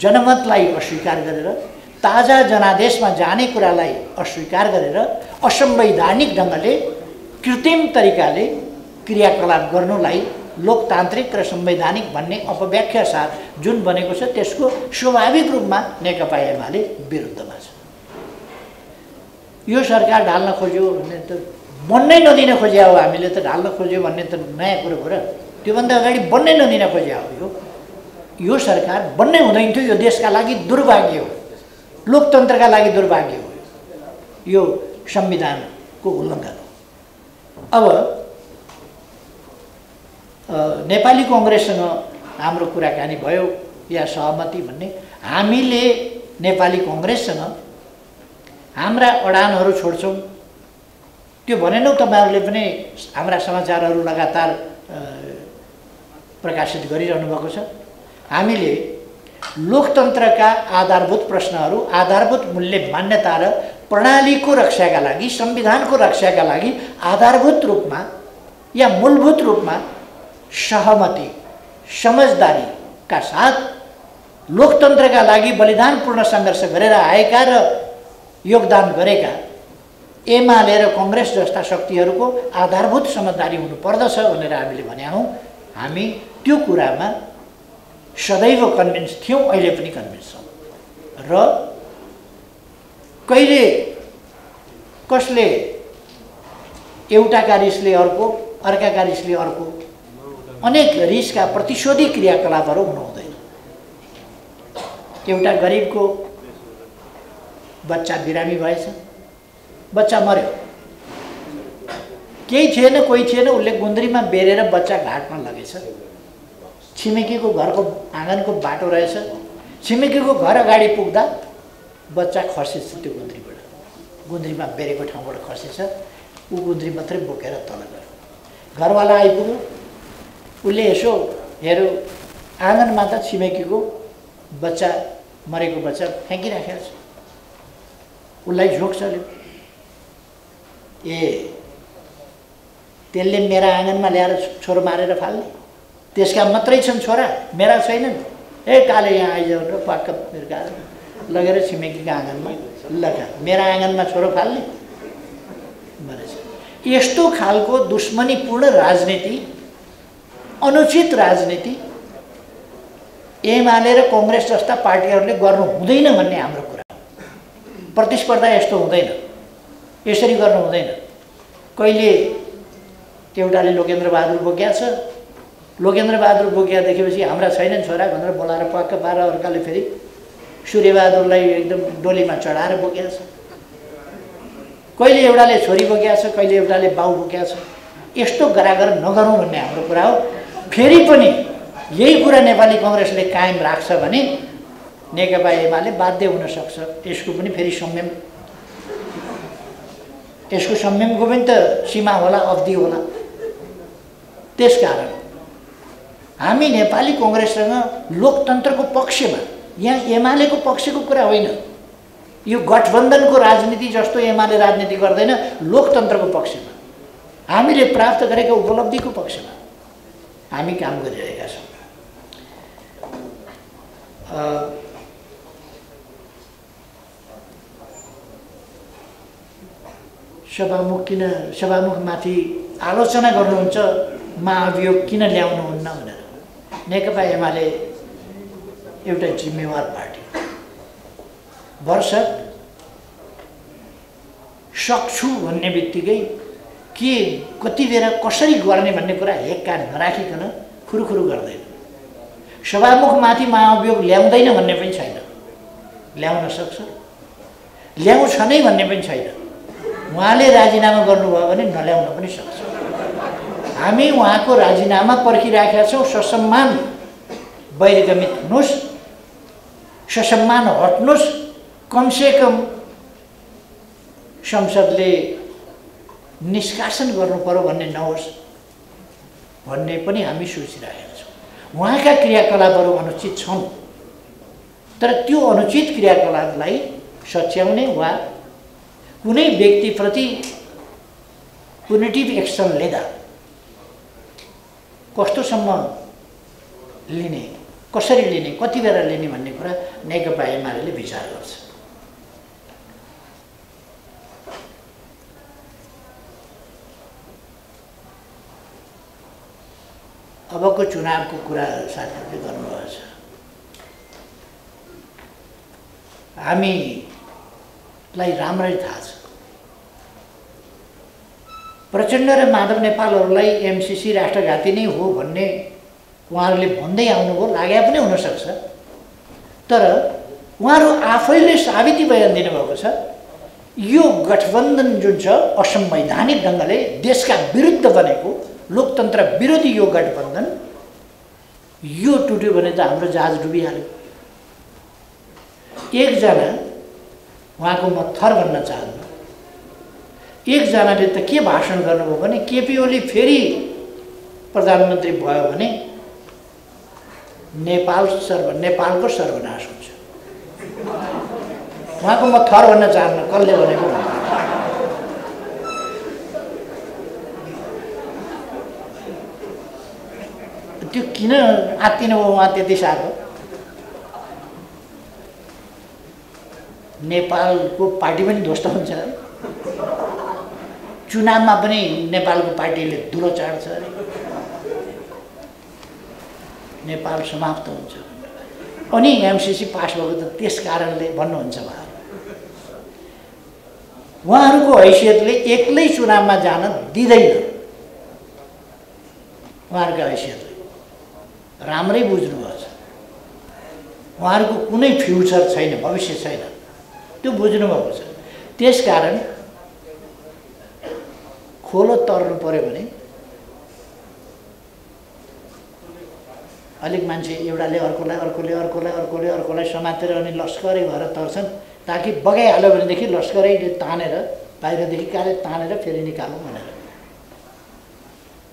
Speaker 1: जनमतलाई अस्वीकार गरेर, ताजा जनादेशमा जाने कुरालाई अस्वीकार गरेर असंवैधानिक ढङ्गले कृत्रिम तरिकाले क्रियाकलाप गर्नुलाई लोकतान्त्रिक र संवैधानिक भन्ने अपव्याख्या साथ जुन बनेको छ त्यसको स्वाभाविक रूपमा नेकपा एमाले विरुद्धमा छ। यो सरकार ढाल्न खोज्यो भन्ने त बन्नै नदिन खोज्या हो। हामीले त ढाल्न खोज्यो भन्ने त नयाँ कुरो हो र त्योभन्दा अगाडि बन्नै नदिन खोज्या हो। यो सरकार बन्नै हुँदैन थियो। यो देशका लागि दुर्भाग्य हो। लोकतन्त्रका लागि दुर्भाग्य हो, यो संविधानको उल्लङ्घन हो। अब नेपाली कङ्ग्रेससँग हाम्रो कुराकानी भयो या सहमति भन्ने, हामीले नेपाली कङ्ग्रेससँग हाम्रा अडानहरू छोड्छौँ त्यो भनेनौ। तपाईँहरूले पनि हाम्रा समाचारहरू लगातार प्रकाशित गरिरहनु भएको छ। हामीले लोकतन्त्रका आधारभूत प्रश्नहरू, आधारभूत मूल्य मान्यता र प्रणालीको रक्षाका लागि, संविधानको रक्षाका लागि आधारभूत रूपमा या मूलभूत रूपमा सहमति, समझदारीका साथ लोकतन्त्रका लागि बलिदानपूर्ण सङ्घर्ष गरेर आएका र योगदान गरेका एमाले र कङ्ग्रेस जस्ता शक्तिहरूको आधारभूत समझदारी हुनुपर्दछ भनेर हामीले भने हौँ। हामी त्यो कुरामा सदैव कन्भिन्स थियौँ, अहिले पनि कन्भिन्स छौँ। र कहिले कसले एउटाका रिसले अर्को, अर्काका रिसले अर्को, अनेक रिसका प्रतिशोधी क्रियाकलापहरू हुनु हुँदैन। एउटा गरिबको बच्चा बिरामी भएछ, बच्चा मर्यो, केही थिएन, कोही थिएन, उसले गुन्द्रीमा बेरेर बच्चा घाटमा लगेछ। छिमेकीको घरको आँगनको बाटो रहेछ, छिमेकीको घर अगाडि पुग्दा बच्चा खसेछ त्यो गुन्द्रीबाट, गुन्द्रीमा बेरेको ठाउँबाट खसेछ। ऊ गुन्द्री मात्रै बोकेर तल गयो। घरवाला आइपुग्यो, उसले यसो हेऱ्यो, आँगनमा त छिमेकीको बच्चा, मरेको बच्चा फ्याँकिराखेको छ। उसलाई झोक चल्यो, ए त्यसले मेरा आँगनमा ल्याएर छोरो मारेर फाल्ने, त्यसका मात्रै छन् छोरा, मेरा छैनन्। ए काले यहाँ आइजाउ र पक्क फिर्काएर लगेर छिमेकीको आँगनमा लगा, मेरा आँगनमा छोरो फाल्ने भनेछ। यस्तो खालको दुश्मनीपूर्ण राजनीति, अनुचित राजनीति एमाले र कङ्ग्रेस जस्ता पार्टीहरूले गर्नु हुँदैन भन्ने हाम्रो कुरा। प्रतिस्पर्धा यस्तो हुँदैन, यसरी गर्नु हुँदैन। कहिले एउटाले लोकेन्द्र बहादुर बोक्या छ, लोकेन्द्र बहादुर बोक्या देखेपछि हाम्रा छैनन् छोरा भनेर बोलाएर पक्क पारेर अर्काले फेरि सूर्यबहादुरलाई एकदम डोलीमा चढाएर बोक्या छ। कहिले एउटाले छोरी बोक्या छ, कहिले एउटाले बाउ बोक्या छ। यस्तो गरागर नगरौँ भन्ने हाम्रो कुरा हो। फेरि पनि यही कुरा नेपाली कङ्ग्रेसले कायम राख्छ भने नेकपा एमाले बाध्य हुन सक्छ। यसको पनि फेरि संयम, यसको संयमको पनि त सीमा होला, अवधि होला। त्यसकारण हामी नेपाली कङ्ग्रेससँग लोकतन्त्रको पक्षमा, यहाँ एमालेको पक्षको कुरा होइन, यो गठबन्धनको राजनीति जस्तो एमाले राजनीति गर्दैन, लोकतन्त्रको पक्षमा, हामीले प्राप्त गरेका उपलब्धिको पक्षमा हामी काम गरिरहेका छौँ। सभामुखमाथि आलोचना गर्नुहुन्छ, महाभियोग किन ल्याउनुहुन्न भनेर। नेकपा एमाले एउटा जिम्मेवार पार्टी, भरसक सक्छु भन्ने बित्तिकै के कति बेला कसरी गर्ने भन्ने कुरा हेक्का नराखिकन खुरुखुरु गर्दैन। सभामुखमाथि महाभियोग ल्याउँदैन भन्ने पनि छैन, ल्याउन सक्छ, ल्याउँछ नै भन्ने पनि छैन। उहाँले राजीनामा गर्नुभयो भने नल्याउन पनि सक्छ। हामी उहाँको राजीनामा पर्खिराखेका छौँ। ससम्मान बहिर्गमित हुनुहोस्, ससम्मान हट्नुहोस्, कमसेकम संसदले निष्कासन गर्नु पर्यो भन्ने नहोस् भन्ने पनि हामी सोचिरहेका छौँ। उहाँका क्रियाकलापहरू अनुचित छन्, तर त्यो अनुचित क्रियाकलापलाई सच्याउने वा कुनै व्यक्तिप्रति पुनिटिभ एक्सन लिँदा कस्तोसम्म लिने, कसरी लिने, कति बेला लिने भन्ने कुरा नेकपा एमाले विचार गर्छ। अबको चुनावको कुरा साथीहरूले गर्नुभएको छ। हामीलाई राम्ररी थाहा छ, प्रचण्ड र माधव नेपालहरूलाई एमसिसी राष्ट्रघाती नै हो भन्ने उहाँहरूले भन्दै आउनुभयो, लाग्या पनि हुनसक्छ। तर उहाँहरू आफैले साबिती बयान दिनुभएको छ यो गठबन्धन जुन छ असंवैधानिक ढङ्गले देशका विरुद्ध बनेको लोकतन्त्र विरोधी यो गठबन्धन यो टुट्यो भने त हाम्रो जहाज डुबिहाल्यो। एकजना उहाँको म थर भन्न चाहन्न, एकजनाले त के भाषण गर्नुभयो भने केपी ओली फेरि प्रधानमन्त्री भयो भने नेपालको सर्वनाश हुन्छ। उहाँको म थर भन्न चाहन्न, कसले भनेको त्यो किन आत्तिनु भयो उहाँ त्यति साह्रो? नेपालको पार्टी पनि ध्वस्त हुन्छ, चुनावमा पनि नेपालको पार्टीले धुलो चाड्छ अरे, नेपाल समाप्त हुन्छ। अनि एमसीसी पास भएको त त्यस कारणले भन्नुहुन्छ उहाँहरूको हैसियतले एक्लै चुनावमा जान दिँदैन। उहाँहरूको हैसियतले राम्रै बुझ्नुभएको छ, उहाँहरूको कुनै फ्युचर छैन, भविष्य छैन, त्यो बुझ्नुभएको छ। त्यसकारण खोलो तर्नु पर्यो भने अलिक मान्छे एउटाले अर्कोलाई समातेर अनि लस्करै भएर तर्छन्, ताकि बगाइहाल्यो भनेदेखि लस्करैले तानेर बाहिरदेखि तानेर फेरि निकालौँ भनेर।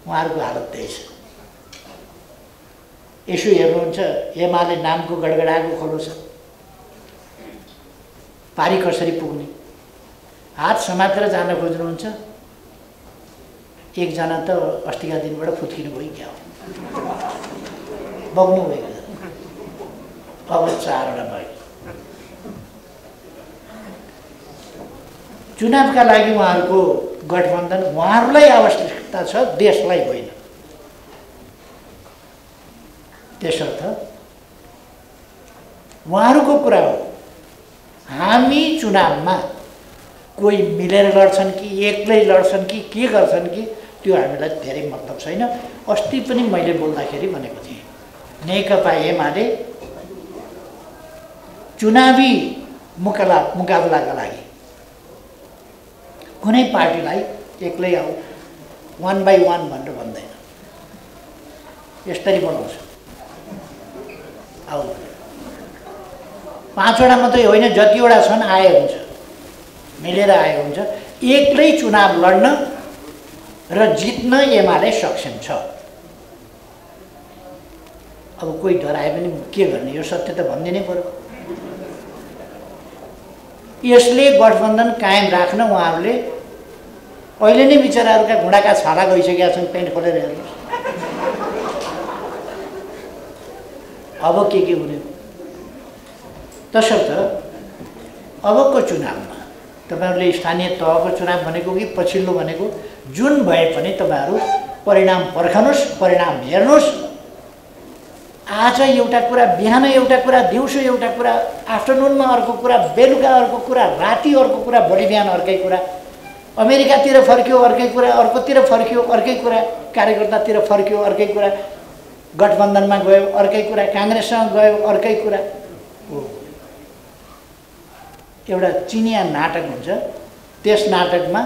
Speaker 1: उहाँहरूको हालत त्यही छ। यसो हेर्नुहुन्छ एमाले नामको गडगडाएको खोलो छ, पारी कसरी पुग्ने? हात समातेर जान खोज्नुहुन्छ, एकजना त अस्तिका दिनबाट फुत्किनु भयो, क्या हो बग्नु भएको छ। अब 4वटा भयो। चुनावका लागि उहाँहरूको गठबन्धन उहाँहरूलाई आवश्यकता छ, देशलाई होइन। त्यसर्थ उहाँहरूको कुरा हो, हामी चुनावमा कोही मिलेर लड्छन् कि एक्लै लड्छन् कि के गर्छन् कि त्यो हामीलाई धेरै मतलब छैन। अस्ति पनि मैले बोल्दाखेरि भनेको थिएँ, नेकपा एमाले चुनावी मुकाबलाका लागि कुनै पार्टीलाई एक्लै आऊ 1 by 1 भनेर भन्दैन, यसरी बनाउँछ। आऊ 5वटा मात्रै होइन, जतिवटा छन् आए हुन्छ, मिलेर आए हुन्छ। एक्लै चुनाव लड्न र जित्न एमाले सक्षम छ। अब कोही डराए पनि के गर्ने, यो सत्य त भनिदिनै पर्यो। यसले गठबन्धन कायम राख्न उहाँहरूले अहिले नै बिचराहरूका घुँडाका छाला गइसकेका छन्, पेन्ट खोलेर हेर्नुहोस्। अब के हुने? तसर्थ अबको चुनावमा तपाईहरुले स्थानीय तहको चुनाव भनेको कि पछिल्लो भनेको जुन भए पनि तपाईहरु परिणाम पर्खनुस्, परिणाम हेर्नुस्। आज एउटा कुरा, बिहान एउटा कुरा, दिउँसो एउटा कुरा, आफ्टरनुनमा अर्को कुरा, बेलुका अर्को कुरा, राति अर्को कुरा, भोलि बिहान अर्कै कुरा, अमेरिकातिर फर्क्यो अर्कै कुरा, अर्कोतिर फर्क्यो अर्कै कुरा, कार्यकर्तातिर फर्क्यो अर्कै कुरा, गठबन्धनमा गयो अर्कै कुरा, कांग्रेससँग गयो अर्कै कुरा। एउटा चिनिया नाटक हुन्छ, त्यस नाटकमा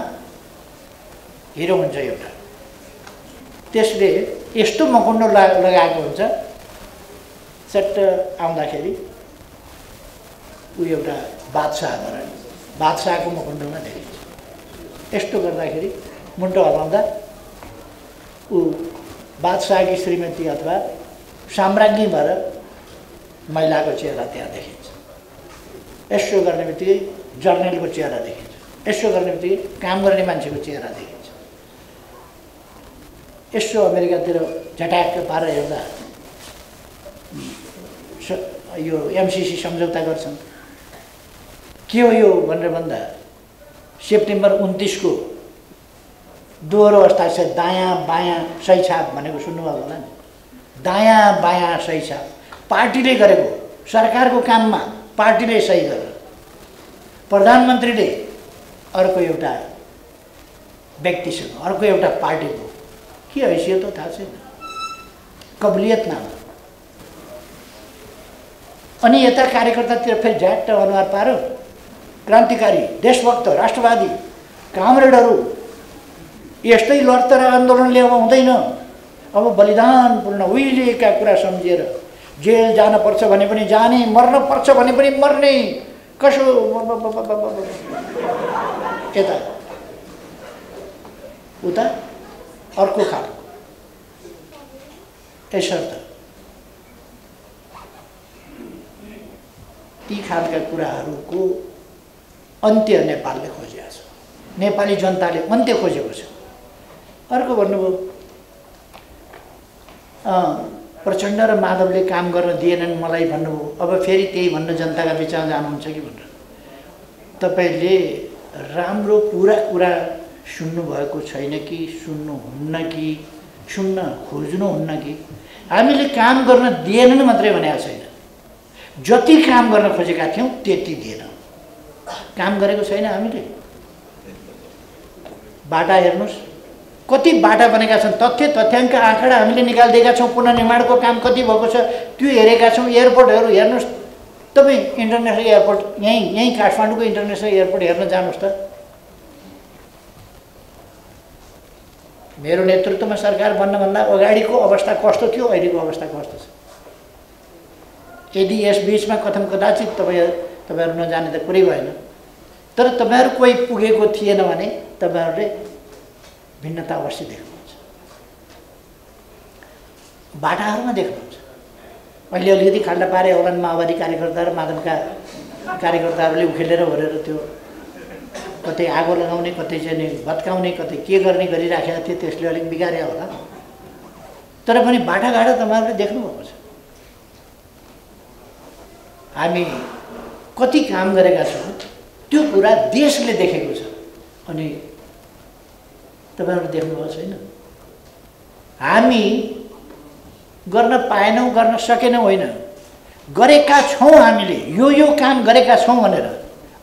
Speaker 1: हिरो हुन्छ एउटा, त्यसले यस्तो मकुण्डो लगाएको हुन्छ, चट्ट आउँदाखेरि ऊ एउटा बादशाहको मकुण्डोमा देखिन्छ। यस्तो गर्दाखेरि मुन्टो हलाउँदा ऊ बादशाहकी श्रीमती अथवा साम्राज्ञी भएर महिलाको चेहरा त्यहाँ देखिन्छ। यसो गर्ने बित्तिकै जर्नलको चेहरा देखिन्छ, यसो गर्ने बित्तिकै काम गर्ने मान्छेको चेहरा देखिन्छ। यसो अमेरिकातिर झट्याक्क पारेर हेर्दा यो एमसीसी सम्झौता गर्छन्, के हो यो भनेर भन्दा सेप्टेम्बर 29 को दोहोरो हस्ताक्षर दायाँ बायाँ सही छाप भनेको सुन्नुभएको होला नि। दायाँ बायाँ सही छाप पार्टीले गरेको, सरकारको काममा पार्टीले सही गरेर, प्रधानमन्त्रीले अर्को एउटा व्यक्तिसँग, अर्को एउटा पार्टीको के हैसियत हो थाहा छैन, कबलियत नाम अनि यता कार्यकर्तातिर फेरि झ्याट्ट अनुहार पार्यो। क्रान्तिकारी, देशभक्त, राष्ट्रवादी कामरेडहरू यस्तै लडतर आन्दोलनले अब हुँदैन, अब बलिदानपूर्ण उहिलेका कुरा सम्झिएर जेल जानुपर्छ भने पनि जाने, मर्न पर्छ भने पनि मर्ने, कसो यता उता अर्को खालको यसर्थ ती खालका कुराहरूको अन्त्य नेपालले खोजेको छ, नेपाली जनताले अन्त्य खोजेको छ। अर्को भन्नुभयो प्रचण्ड र माधवले काम गर्न दिएनन् मलाई भन्नुभयो। अब फेरि त्यही भन्न जनताका बिचमा जानुहुन्छ कि भनेर। तपाईँले राम्रो पुरा कुरा सुन्नुभएको छैन कि सुन्नुहुन्न कि सुन्न खोज्नुहुन्न कि? हामीले काम गर्न दिएनन् मात्रै भनेको छैन, जति काम गर्न खोजेका थियौँ त्यति दिएन। काम गरेको छैन हामीले। बाटा हेर्नुहोस्, कति बाटा बनेका छन्, तथ्याङ्क आँकडा हामीले निकालिदिएका छौँ। पुनर्निर्माणको काम कति भएको छ त्यो हेरेका छौँ। एयरपोर्टहरू हेर्नुहोस्, तपाईँ इन्टरनेसनल एयरपोर्ट यहीँ काठमाडौँको इन्टरनेसनल एयरपोर्ट हेर्न जानुहोस् त। मेरो नेतृत्वमा सरकार बन्नभन्दा अगाडिको अवस्था कस्तो थियो, अहिलेको अवस्था कस्तो छ? यदि यस बिचमा कथम कदाचित तपाईँहरू नजाने त कुरै भएन, तर तपाईँहरू कोही पुगेको थिएन भने तपाईँहरूले भिन्नता अवश्य देख्नुहुन्छ, बाटाहरूमा देख्नुहुन्छ। अहिले अलिकति खाल्डा पारे होलान् माओवादी कार्यकर्ता र माधवका कार्यकर्ताहरूले उखेलेर भरेर त्यो कतै आगो लगाउने, कतै चाहिँ भत्काउने, कतै के गर्ने गरिराखेका थिए, त्यसले अलिक बिगार्यो होला। तर पनि बाटाघाटा तपाईँहरूले देख्नुभएको छ। हामी कति काम गरेका छौँ त्यो कुरा देशले देखेको छ, अनि तपाईँहरू देख्नुभएको छैन। हामी गर्न पाएनौँ, गर्न सकेनौँ होइन, गरेका छौँ। हामीले यो काम गरेका छौँ भनेर,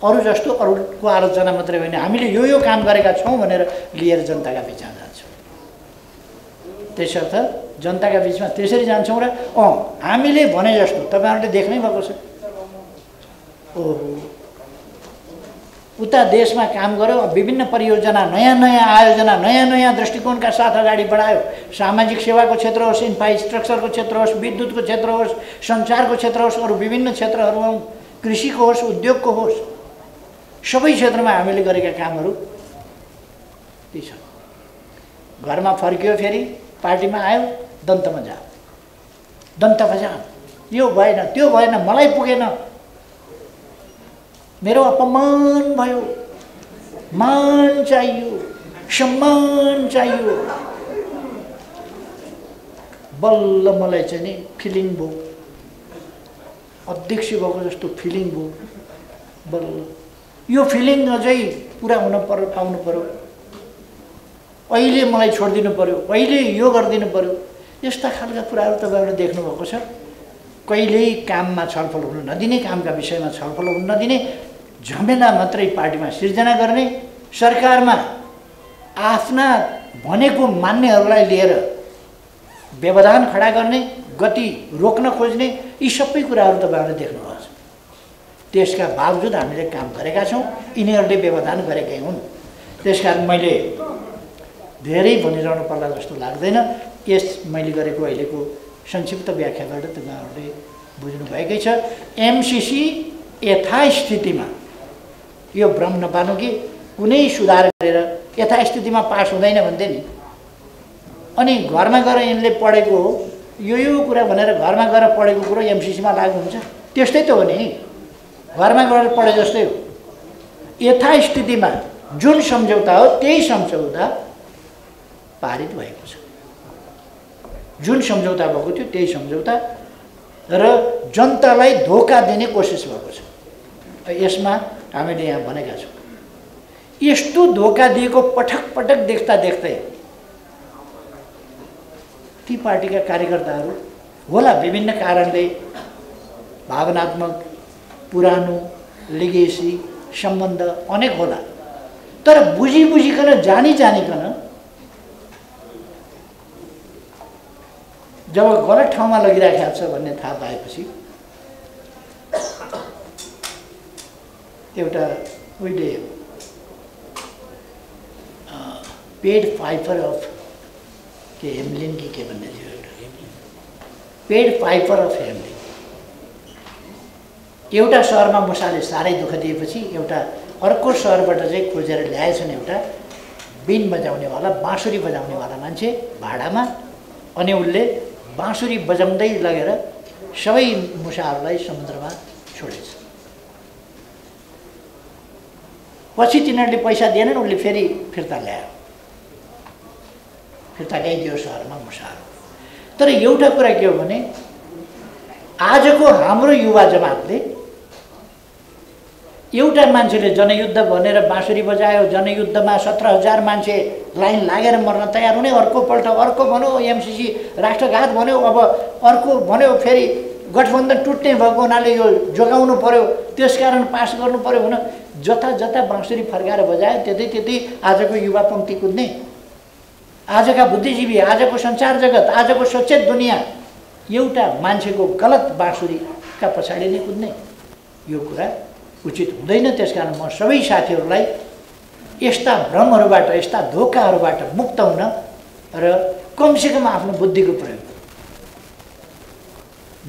Speaker 1: अरू जस्तो अरूको आलोचना मात्रै होइन, हामीले यो काम गरेका छौँ भनेर लिएर जनताका बिचमा जान्छौँ। त्यसर्थ जनताका बिचमा त्यसरी जान्छौँ र हामीले भने जस्तो तपाईँहरूले देख्नै भएको छ। ओहो, उता देशमा काम गर्यो, विभिन्न परियोजना, नयाँ आयोजना, नयाँ दृष्टिकोणका साथ अगाडि बढायो। सामाजिक सेवाको क्षेत्र होस्, इन्फ्रास्ट्रक्चरको क्षेत्र होस्, विद्युतको क्षेत्र होस्, सञ्चारको क्षेत्र होस्, अरू विभिन्न क्षेत्रहरूमा, कृषिको होस्, उद्योगको होस्, सबै क्षेत्रमा हामीले गरेका कामहरू ती छन्। घरमा फर्कियो, फेरि पार्टीमा आयो, दन्तमा जाऊ, दन्त बजाऊ, यो भएन, त्यो भएन, मलाई पुगेन, मेरो अपमान भयो, मान चाहियो, सम्मान चाहियो। बल्ल मलाई चाहिँ नि फिलिङ भयो, अध्यक्ष भएको जस्तो फिलिङ भयो। बल्ल यो फिलिङ अझै पुरा हुन पर्यो, पाउनु पर्यो। अहिले मलाई छोडिदिनु पर्यो, अहिले यो गरिदिनु पर्यो। यस्ता खालका कुराहरू तपाईँहरूले देख्नुभएको छ। कहिल्यै काममा छलफल हुन नदिने, कामका विषयमा छलफल हुन नदिने, झमेला मात्रै पार्टीमा सिर्जना गर्ने, सरकारमा आफ्ना भनेको मान्नेहरूलाई लिएर व्यवधान खडा गर्ने, गति रोक्न खोज्ने, यी सबै कुराहरू तपाईँहरूले देख्नुभएको छ। त्यसका बावजुद हामीले काम गरेका छौँ, यिनीहरूले व्यवधान गरेकै हुन्। त्यसकारण मैले धेरै भनिरहनु पर्ला जस्तो लाग्दैन। यस मैले गरेको अहिलेको संक्षिप्त व्याख्याबाट तपाईँहरूले बुझ्नुभएकै छ। एमसिसी यथास्थितिमा, यो भ्रम नपार्नु कि कुनै सुधार गरेर यथास्थितिमा पास हुँदैन भन्थे नि, अनि घरमा गएर यिनले पढेको हो यो कुरा भनेर घरमा गएर पढेको कुरो एमसिसीमा लागु हुन्छ? त्यस्तै त हो नि, घरमा गएर पढे जस्तै हो। यथास्थितिमा जुन सम्झौता हो त्यही सम्झौता पारित भएको छ। जुन सम्झौता भएको थियो त्यही सम्झौता, र जनतालाई धोका दिने कोसिस भएको छ। यसमा हामीले यहाँ भनेका छौँ, यस्तो धोका दिएको पटक पटक देख्दा देख्दै ती पार्टीका कार्यकर्ताहरू होला विभिन्न कारणले भावनात्मक पुरानो लिगेसी सम्बन्ध अनेक होला, तर बुझिकन जानिकन जब गलत ठाउँमा लगिराखेको छ भन्ने थाहा पाएपछि एउटा उहिले पेड फाइपर अफ के हेमलिन कि के भन्ने थियो, एउटा पेड फाइपर अफ हेमलिन। एउटा सहरमा मुसाले साह्रै दुःख दिएपछि एउटा अर्को सहरबाट चाहिँ खोजेर ल्याएछन् एउटा बिन बजाउनेवाला, बाँसुरी बजाउनेवाला मान्छे भाडामा। अनि उसले बाँसुरी बजाउँदै लगेर सबै मुसाहरूलाई समुद्रमा छोडेछ। पछि तिनीहरूले पैसा दिएनन्, उसले फेरि फिर्ता ल्यायो, फिर्ता ल्याइदियो सहरमा मुसाहरू। तर एउटा कुरा के हो भने आजको हाम्रो युवा जमातले एउटा मान्छेले जनयुद्ध भनेर बाँसुरी बजायो, जनयुद्धमा 17,000 मान्छे लाइन लागेर मर्न तयार हुने, अर्कोपल्ट अर्को भन्यो एमसीसी राष्ट्रघात भन्यो, अब अर्को भन्यो फेरि गठबन्धन टुट्ने भएको हुनाले यो जोगाउनु पर्यो, त्यसकारण पास गर्नु पर्यो भने जता जता बाँसुरी फर्काएर बजायो त्यति त्यति आजको युवा पङ्क्ति कुद्ने, आजका बुद्धिजीवी, आजको संसार जगत, आजको सचेत दुनियाँ एउटा मान्छेको गलत बाँसुरीका पछाडि नै कुद्ने। यो कुरा उचित हुँदैन। त्यसकारण म सबै साथीहरूलाई यस्ता भ्रमहरूबाट, यस्ता धोकाहरूबाट मुक्त हुन र कमसेकम आफ्नो बुद्धिको प्रयोग,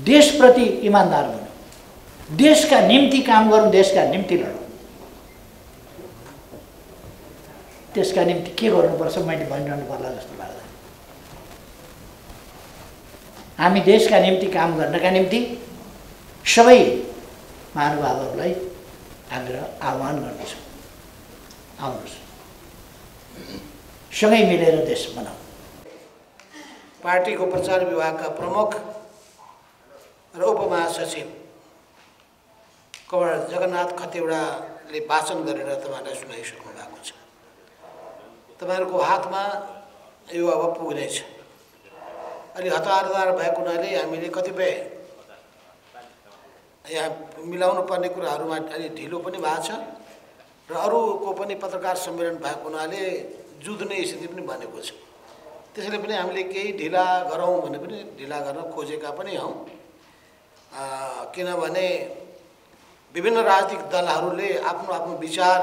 Speaker 1: देशप्रति इमान्दार हुनु, देशका निम्ति काम गरौँ, देशका निम्ति लडौँ। त्यसका निम्ति के गर्नुपर्छ मैले भनिरहनु पर्ला जस्तो लाग्दैन। हामी देशका निम्ति काम गर्नका निम्ति सबै महानुभावहरूलाई आह्वान गर्दछु, आउनुहोस् सँगै मिलेर देश बनाऊ।
Speaker 2: पार्टीको प्रचार विभागका प्रमुख र उपमहासचिव कमरेड जगन्नाथ खतिवडाले भाषण गरेर तपाईँलाई सुनाइसक्नु भएको छ। तपाईँहरूको हातमा यो अब पुग्नेछ। अलि हतार भएको हुनाले हामीले कतिपय यहाँ मिलाउनु पर्ने कुराहरूमा अलि ढिलो पनि भएको छ र अरूको पनि पत्रकार सम्मेलन भएको हुनाले जुझ्ने स्थिति पनि बनेको छ। त्यसैले पनि हामीले केही ढिला गरौँ भने पनि ढिला गर्न खोजेका पनि हौँ, किनभने विभिन्न राजनीतिक दलहरूले आफ्नो आफ्नो विचार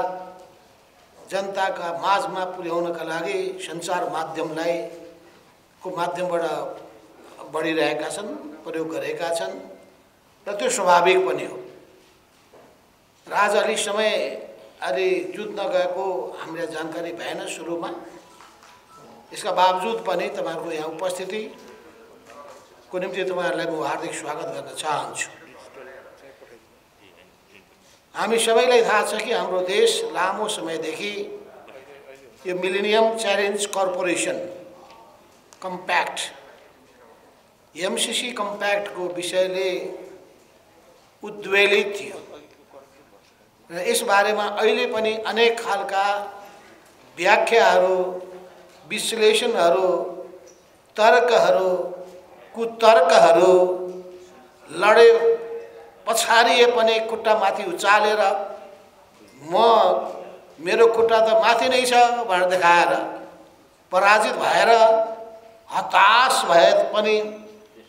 Speaker 2: जनताका माझमा पुर्याउनका लागि सञ्चार माध्यमलाई को माध्यमबाट बढिरहेका छन्, प्रयोग गरेका छन् र त्यो स्वाभाविक पनि हो। र आज अलि समय अलि जुझ्न गएको हामीलाई जानकारी भएन सुरुमा। यसका बावजुद पनि तपाईँहरूको यहाँ उपस्थितिको निम्ति तपाईँहरूलाई म हार्दिक स्वागत गर्न चाहन्छु। हामी सबैलाई थाहा छ कि हाम्रो देश लामो समयदेखि यो millennium challenge corporation compact, MCC कम्प्याक्टको विषयले उद्वेलित थियो र यसबारेमा अहिले पनि अनेक खालका व्याख्याहरू, विश्लेषणहरू, तर्कहरू, कुतर्कहरू लडे पछाडिए पनि खुट्टामाथि उचालेर मेरो खुट्टा त माथि नै छ भनेर देखाएर पराजित भएर हताश भए पनि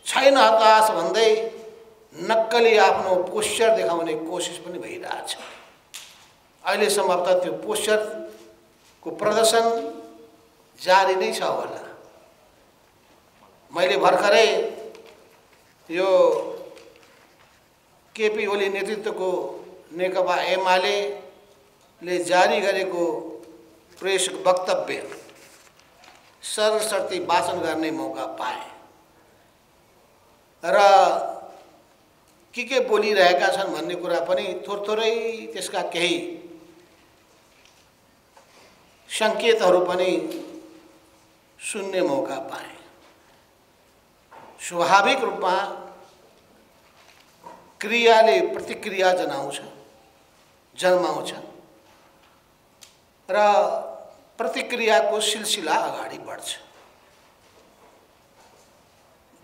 Speaker 2: छैन हताश भन्दै नक्कली आफ्नो पोस्चर देखाउने कोसिस पनि भइरहेछ। अहिले सम्भवतः त्यो पोस्चरको प्रदर्शन जारी नै छ होला। मैले भर्खरै यो केपी ओली नेतृत्वको नेकपा एमाले जारी गरेको प्रेस वक्तव्य सरस्वती वाचन गर्ने मौका पाएँ र के बोलिरहेका छन् भन्ने कुरा पनि थोरै त्यसका केही सङ्केतहरू पनि सुन्ने मौका पाएँ। स्वाभाविक रूपमा क्रियाले प्रतिक्रिया जन्माउँछ र प्रतिक्रियाको सिलसिला अगाडि बढ्छ।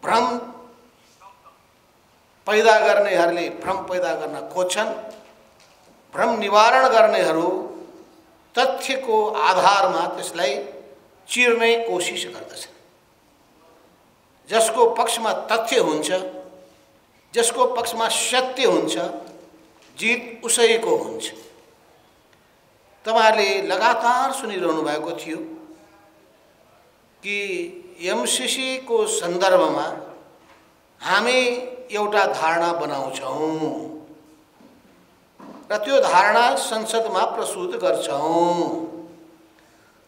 Speaker 2: भ्रम पैदा गर्नेहरूले भ्रम पैदा गर्न खोज्छन्, भ्रम निवारण गर्नेहरू तथ्यको आधारमा त्यसलाई चिर्ने कोसिस गर्दछन्। जसको पक्षमा तथ्य हुन्छ, जसको पक्षमा सत्य हुन्छ, जित उसैको हुन्छ। तपाईहरुले लगातार सुनिरहनु भएको थियो कि एमसीसी को सन्दर्भमा हामी एउटा धारणा बनाउँछौं र त्यो धारणा संसदमा प्रस्तुत गर्छौं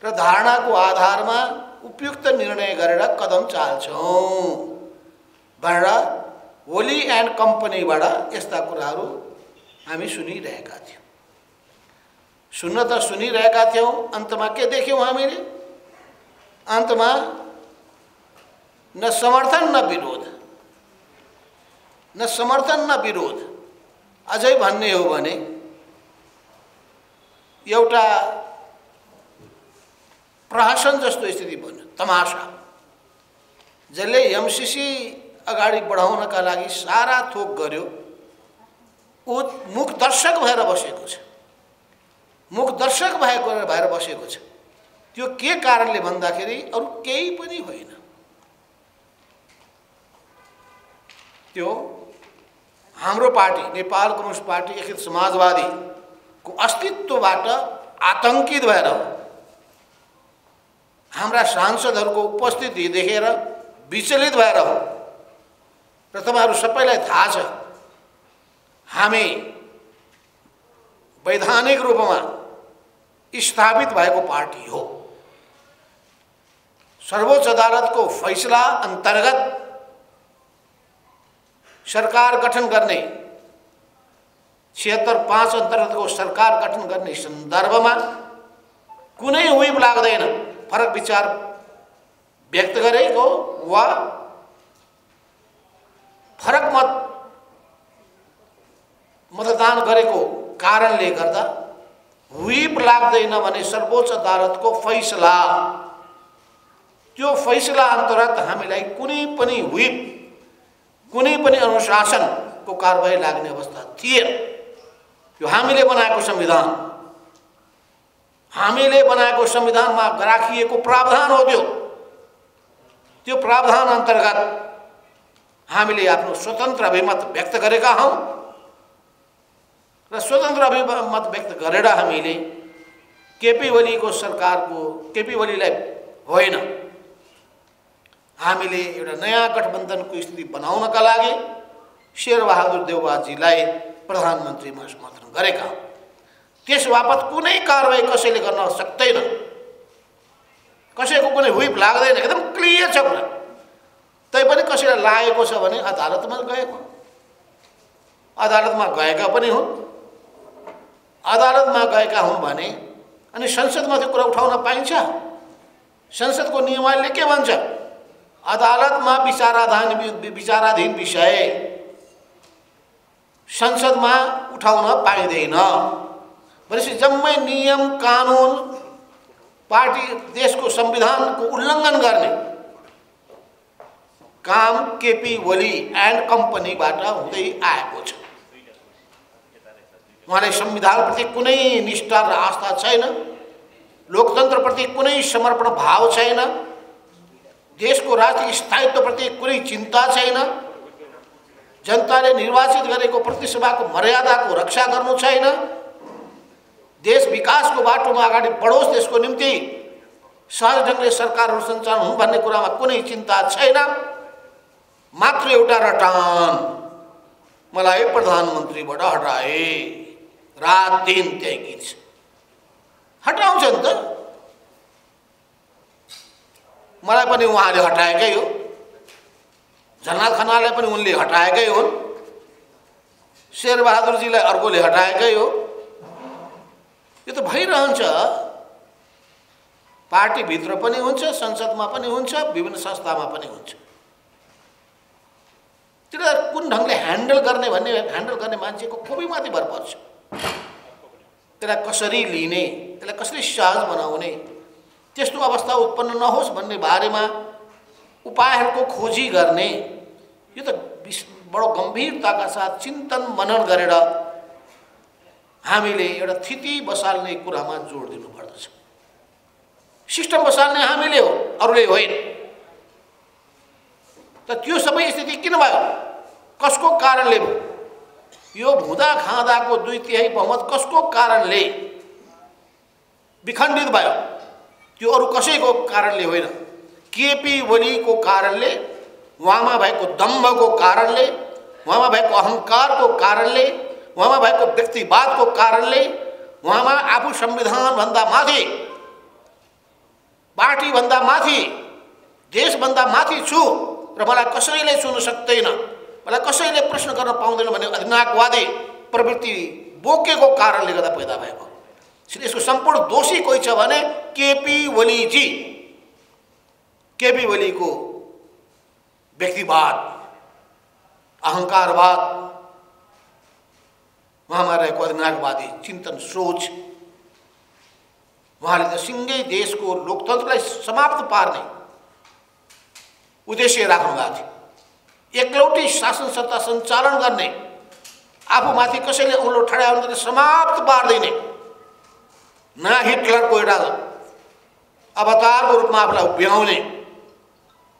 Speaker 2: र धारणाको आधारमा उपयुक्त निर्णय गरेर कदम चाल्छौं भनेर ओली एन्ड कम्पनीबाट यस्ता कुराहरू हामी सुनिरहेका थियौं। सुन्न त सुनिरहेका थियौं, अन्तमा के देख्यौं हामीले? अन्तमा न समर्थन न विरोध, न समर्थन न विरोध, अझै भन्ने हो भने एउटा प्रहसन जस्तो स्थिति बन्यो, तमाशा। जसले एमसीसी अगाडि बढाउनका लागि सारा थोक गर्यो, ऊ मुख दर्शक भएर बसेको छ, मुख दर्शक भएर बसेको छ। त्यो के कारणले भन्दाखेरि अरु केही पनि होइन, त्यो हाम्रो पार्टी नेपाल कम्युनिस्ट पार्टी एकीकृत समाजवादी को अस्तित्वबाट आतंकित भएर हो। हाम्रा सांसदहरूको उपस्थिति देखेर विचलित भएर हो। र तपाईहरु सबैलाई थाहा छ, हामी वैधानिक रूपमा स्थापित भएको पार्टी हो। सर्वोच्च अदालतको फैसला अन्तर्गत सरकार गठन गर्ने 76(5) अन्तर्गतको सरकार गठन गर्ने सन्दर्भमा कुनै हुइप लाग्दैन। फरक विचार व्यक्त गरेको वा फरक मतदान गरेको कारणले गर्दा हुइप लाग्दैन भने सर्वोच्च अदालतको फैसला, त्यो फैसला अन्तर्गत हामीलाई कुनै पनि हुइप, कुनै पनि अनुशासनको कारबाही लाग्ने अवस्था थिएन। यो हामीले बनाएको संविधान, हामीले बनाएको संविधानमा राखिएको प्रावधान हो। त्यो प्रावधान अन्तर्गत हामीले आफ्नो स्वतन्त्र अभिमत व्यक्त गरेका हौं र स्वतन्त्र अभिमत व्यक्त गरेर हामीले केपी ओलीको सरकारको, केपी ओलीलाई होइन, हामीले एउटा नयाँ गठबन्धनको स्थिति बनाउनका लागि शेरबहादुर देउवाजीलाई प्रधानमन्त्रीमा समर्थन गरेका हौं। त्यसबापत कुनै कारबाही कसैले गर्न सक्दैन, कसैको कुनै हुइप लाग्दैन, एकदम क्लियर छ कुरा। तैपनि कसैलाई लागेको छ भने अदालतमा गएको, अदालतमा गएका पनि हुन्। अदालतमा गएका हुन् भने अनि संसदमा त्यो कुरा उठाउन पाइन्छ? संसदको नियमावलीले के भन्छ? अदालतमा विचाराधीन विषय संसदमा उठाउन पाइँदैन। भनेपछि जम्मै नियम कानुन, पार्टी देशको संविधानको उल्लङ्घन गर्ने काम केपी ओली एन्ड कम्पनीबाट हुँदै आएको छ। उहाँलाई संविधानप्रति कुनै निष्ठा र आस्था छैन, लोकतन्त्रप्रति कुनै समर्पण भाव छैन, देशको राजनीतिक स्थायित्वप्रति कुनै चिन्ता छैन, जनताले निर्वाचित गरेको प्रतिसभाको मर्यादाको रक्षा गर्नु छैन, देश विकासको बाटोमा अगाडि बढोस् त्यसको निम्ति सहज ढङ्गले सरकारहरू सञ्चालन हुन् भन्ने कुरामा कुनै चिन्ता छैन। मात्र एउटा रटान, मलाई प्रधानमन्त्रीबाट हटाए, रात दिन त्यही गीत छ। हटाउँछ नि त, मलाई पनि उहाँले हटाएकै हो, झलनाथ खनाललाई पनि उनले हटाएकै हुन्, शेरबहादुरजीलाई अर्कोले हटाएकै हो। यो त भइरहन्छ, पार्टीभित्र पनि हुन्छ, संसदमा पनि हुन्छ, विभिन्न संस्थामा पनि हुन्छ। त्यसलाई कुन ढङ्गले ह्यान्डल गर्ने मान्छेको खुबीमाथि भर पर्छ। त्यसलाई कसरी लिने, त्यसलाई कसरी सहज बनाउने, त्यस्तो अवस्था उत्पन्न नहोस् भन्ने बारेमा उपायहरूको खोजी गर्ने, यो त बडो गम्भीरताका साथ चिन्तन मनन गरेर हामीले एउटा स्थिति बसाल्ने कुरामा जोड दिनुपर्दछ। सिस्टम बसाल्ने हामीले हो, अरूले होइन। त त्यो सबै स्थिति किन भयो? कसको कारणले भयो? यो भुँदा खाँदाको 2/3 बहुमत कसको कारणले? विखण्डित भयो। त्यो अरू कसैको कारणले होइन, केपी ओलीको कारणले, उहाँमा भएको दम्भको कारणले, उहाँमा भएको अहङ्कारको कारणले, उहाँमा भएको व्यक्तिवादको कारणले, उहाँमा आफू संविधानभन्दा माथि, पार्टीभन्दा माथि, देशभन्दा माथि छु र मलाई कसैले छुन सक्दैन, मलाई कसैले प्रश्न गर्न पाउँदैन भन्ने अधिनायकवादी प्रवृत्ति बोकेको कारणले गर्दा पैदा भएको। यसको सम्पूर्ण दोषी कोही छ भने केपी ओलीजी। केपी ओलीको व्यक्तिवाद, अहङ्कारवाद, उहाँमा रहेको अधिनायकवादी चिन्तन सोच, उहाँले त सिङ्गै देशको लोकतन्त्रलाई समाप्त पार्ने उद्देश्य राख्नु भएको थियो। एकलौटी शासन सत्ता सञ्चालन गर्ने, आफूमाथि कसैले औँलो ठडायो भने समाप्त पार्दिने नयाँ हिटलरको एउटा अवतारको रूपमा आफूलाई उभ्याउने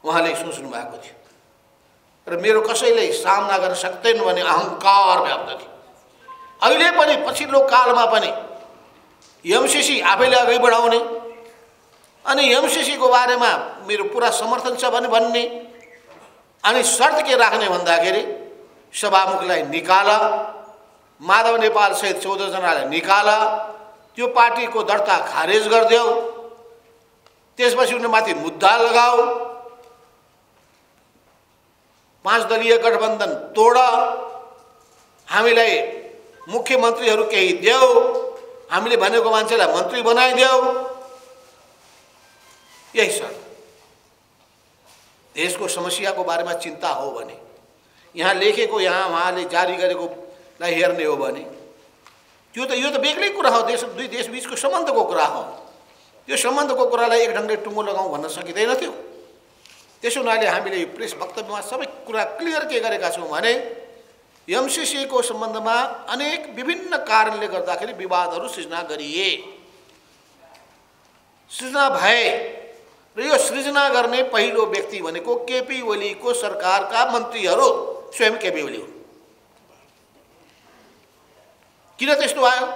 Speaker 2: उहाँले सोच्नु भएको थियो। र मेरो कसैले सामना गर्न सक्दैन भन्ने अहङ्कार व्याप्त थियो। अहिले पनि पछिल्लो कालमा पनि एमसीसी आफैले अगाडि बढाउने अनि एमसीसीको बारेमा मेरो पुरा समर्थन छ भन्ने अनि शर्त के राख्ने भन्दाखेरि सभामुखलाई निकाल, माधव नेपाल सहित 14 जनालाई निकाल, त्यो पार्टीको दर्ता खारेज गरिदेऊ, त्यसपछि उनीमाथि मुद्दा लगाऊ, 5 दलीय गठबन्धन तोड, हामीलाई मुख्यमन्त्रीहरू केही देऊ, हामीले भनेको मान्छेलाई मन्त्री बनाइदेऊ। यही छ। देशको समस्याको बारेमा चिन्ता हो भने, यहाँ लेखेको, यहाँ उहाँले जारी गरेकोलाई हेर्ने हो भने यो त बेग्लै कुरा हो। दुई देशबीचको सम्बन्धको कुरा हो। त्यो सम्बन्धको कुरालाई एक ढङ्गले टुङ्गो लगाउँ भन्न सकिँदैन थियो। त्यसो हुनाले हामीले प्रेस वक्तव्यमा सबै कुरा क्लियर के गरेका छौँ भने एमसीसीको सम्बन्धमा अनेक विभिन्न कारणले गर्दाखेरि विवादहरू सृजना गरिए, सृजना भए र यो सृजना गर्ने पहिलो व्यक्ति भनेको केपी ओलीको सरकारका मन्त्रीहरू स्वयं केपी ओली हुन्। किन त्यस्तो आयो?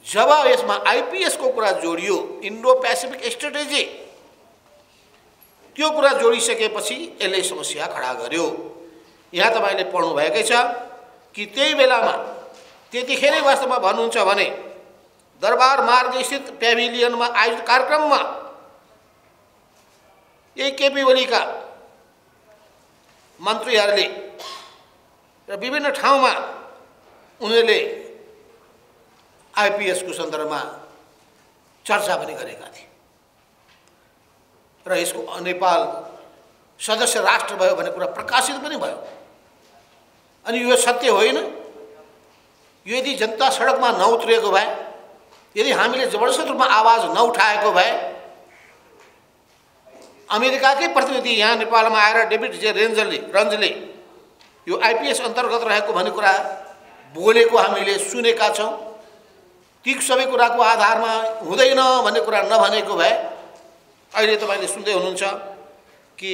Speaker 2: जब यसमा आइपीएसको कुरा जोडियो, इन्डो पेसिफिक स्ट्रेटेजी, त्यो कुरा जोडिसकेपछि यसले समस्या खडा गर्यो। यहाँ तपाईँले पढ्नु भएकै छ कि त्यही बेलामा त्यतिखेरै वास्तवमा भन्नुहुन्छ भने दरबार मार्ग स्थित पेभिलियनमा आयोजित कार्यक्रममा यही केपी ओलीका मन्त्रीहरूले र विभिन्न ठाउँमा उनीहरूले आइपीएसको सन्दर्भमा चर्चा पनि गरेका थिए र यसको नेपाल सदस्य राष्ट्र भयो भन्ने कुरा प्रकाशित पनि भयो। अनि यो सत्य होइन? यदि जनता सडकमा नउत्रिएको भए, यदि हामीले जबरजस्त रूपमा आवाज नउठाएको भए, अमेरिकाकै प्रतिनिधि यहाँ नेपालमा आएर डेभिड जे रन्जले यो आइपीएस अन्तर्गत रहेको भन्ने कुरा बोलेको हामीले सुनेका छौँ। ती सबै कुराको आधारमा हुँदैन भन्ने कुरा नभनेको भए अहिले तपाईँले सुन्दै हुनुहुन्छ कि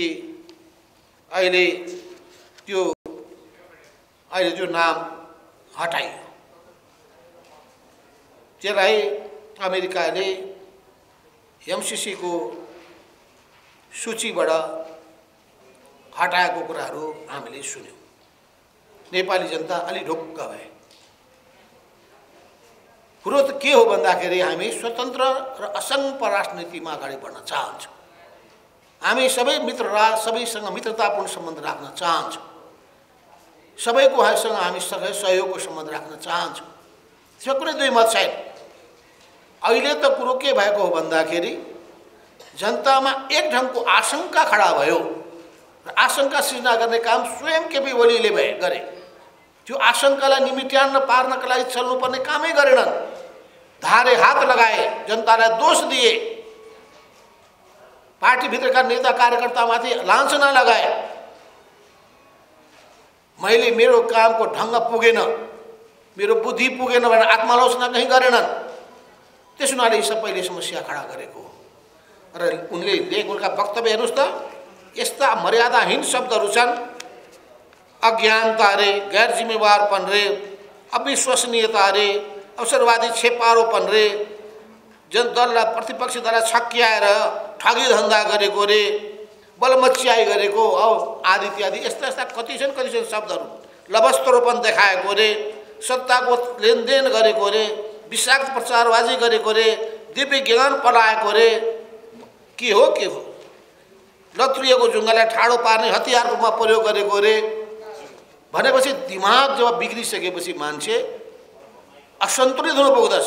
Speaker 2: अहिले जो नाम हटाइयो, त्यसलाई अमेरिकाले एमसीसीको सूचीबाट हटाएको कुराहरू हामीले सुन्यौँ। नेपाली जनता अलि ढुक्क भए। कुरो त के हो भन्दाखेरि हामी स्वतन्त्र र असङ्ग राजनीतिमा अगाडि बढ्न चाहन्छौँ। हामी सबै सबैसँग मित्रतापूर्ण सम्बन्ध राख्न चाहन्छौँ। सबैको सँग हामी सहयोगको सम्बन्ध राख्न चाहन्छौँ। त्यसमा कुनै दुई मत छैन। अहिले त कुरो के भएको हो भन्दाखेरि जनतामा एक ढङ्गको आशंका खडा भयो र आशंका सृजना गर्ने काम स्वयं केपी ओलीले गरे। त्यो आशंकालाई निमिट्यान्न पार्नका लागि चल्नुपर्ने कामै गरेनन्। धारे हात लगाए, जनतालाई दोष दिए, पार्टीभित्रका नेता कार्यकर्तामाथि लाञ्छना लगाए। मैले मेरो कामको ढङ्ग पुगेन, मेरो बुद्धि पुगेन भनेर आत्मालोचना कहीँ गरेनन्। त्यस हुनाले यी सबैले समस्या खडा गरेको हो। र उनका वक्तव्य हेर्नुहोस् त, यस्ता मर्यादाहीन शब्दहरू छन्। अज्ञानता रे, गैर जिम्मेवारपन रे, अविश्वसनीयता रे, अवसरवादी छेपारोपन रे, दललाई प्रतिपक्षी दललाई छक्क्याएर ठगी धन्दा गरेको रे, बलमच्याई गरेको अब आदि इत्यादि यस्ता यस्ता कति छन् शब्दहरू, लवस्त्रोपन देखाएको रे, सत्ताको लेनदेन गरेको रे, विषाक्त प्रचारबाजी गरेको रे, दिव्य ज्ञान पलाएको रे, के हो लत्रिएको जुङ्गालाई ठाडो पार्ने हतियारको रूपमा प्रयोग गरेको रे भनेपछि दिमाग जब बिग्रिसकेपछि मान्छे असन्तुलित हुन पुग्दछ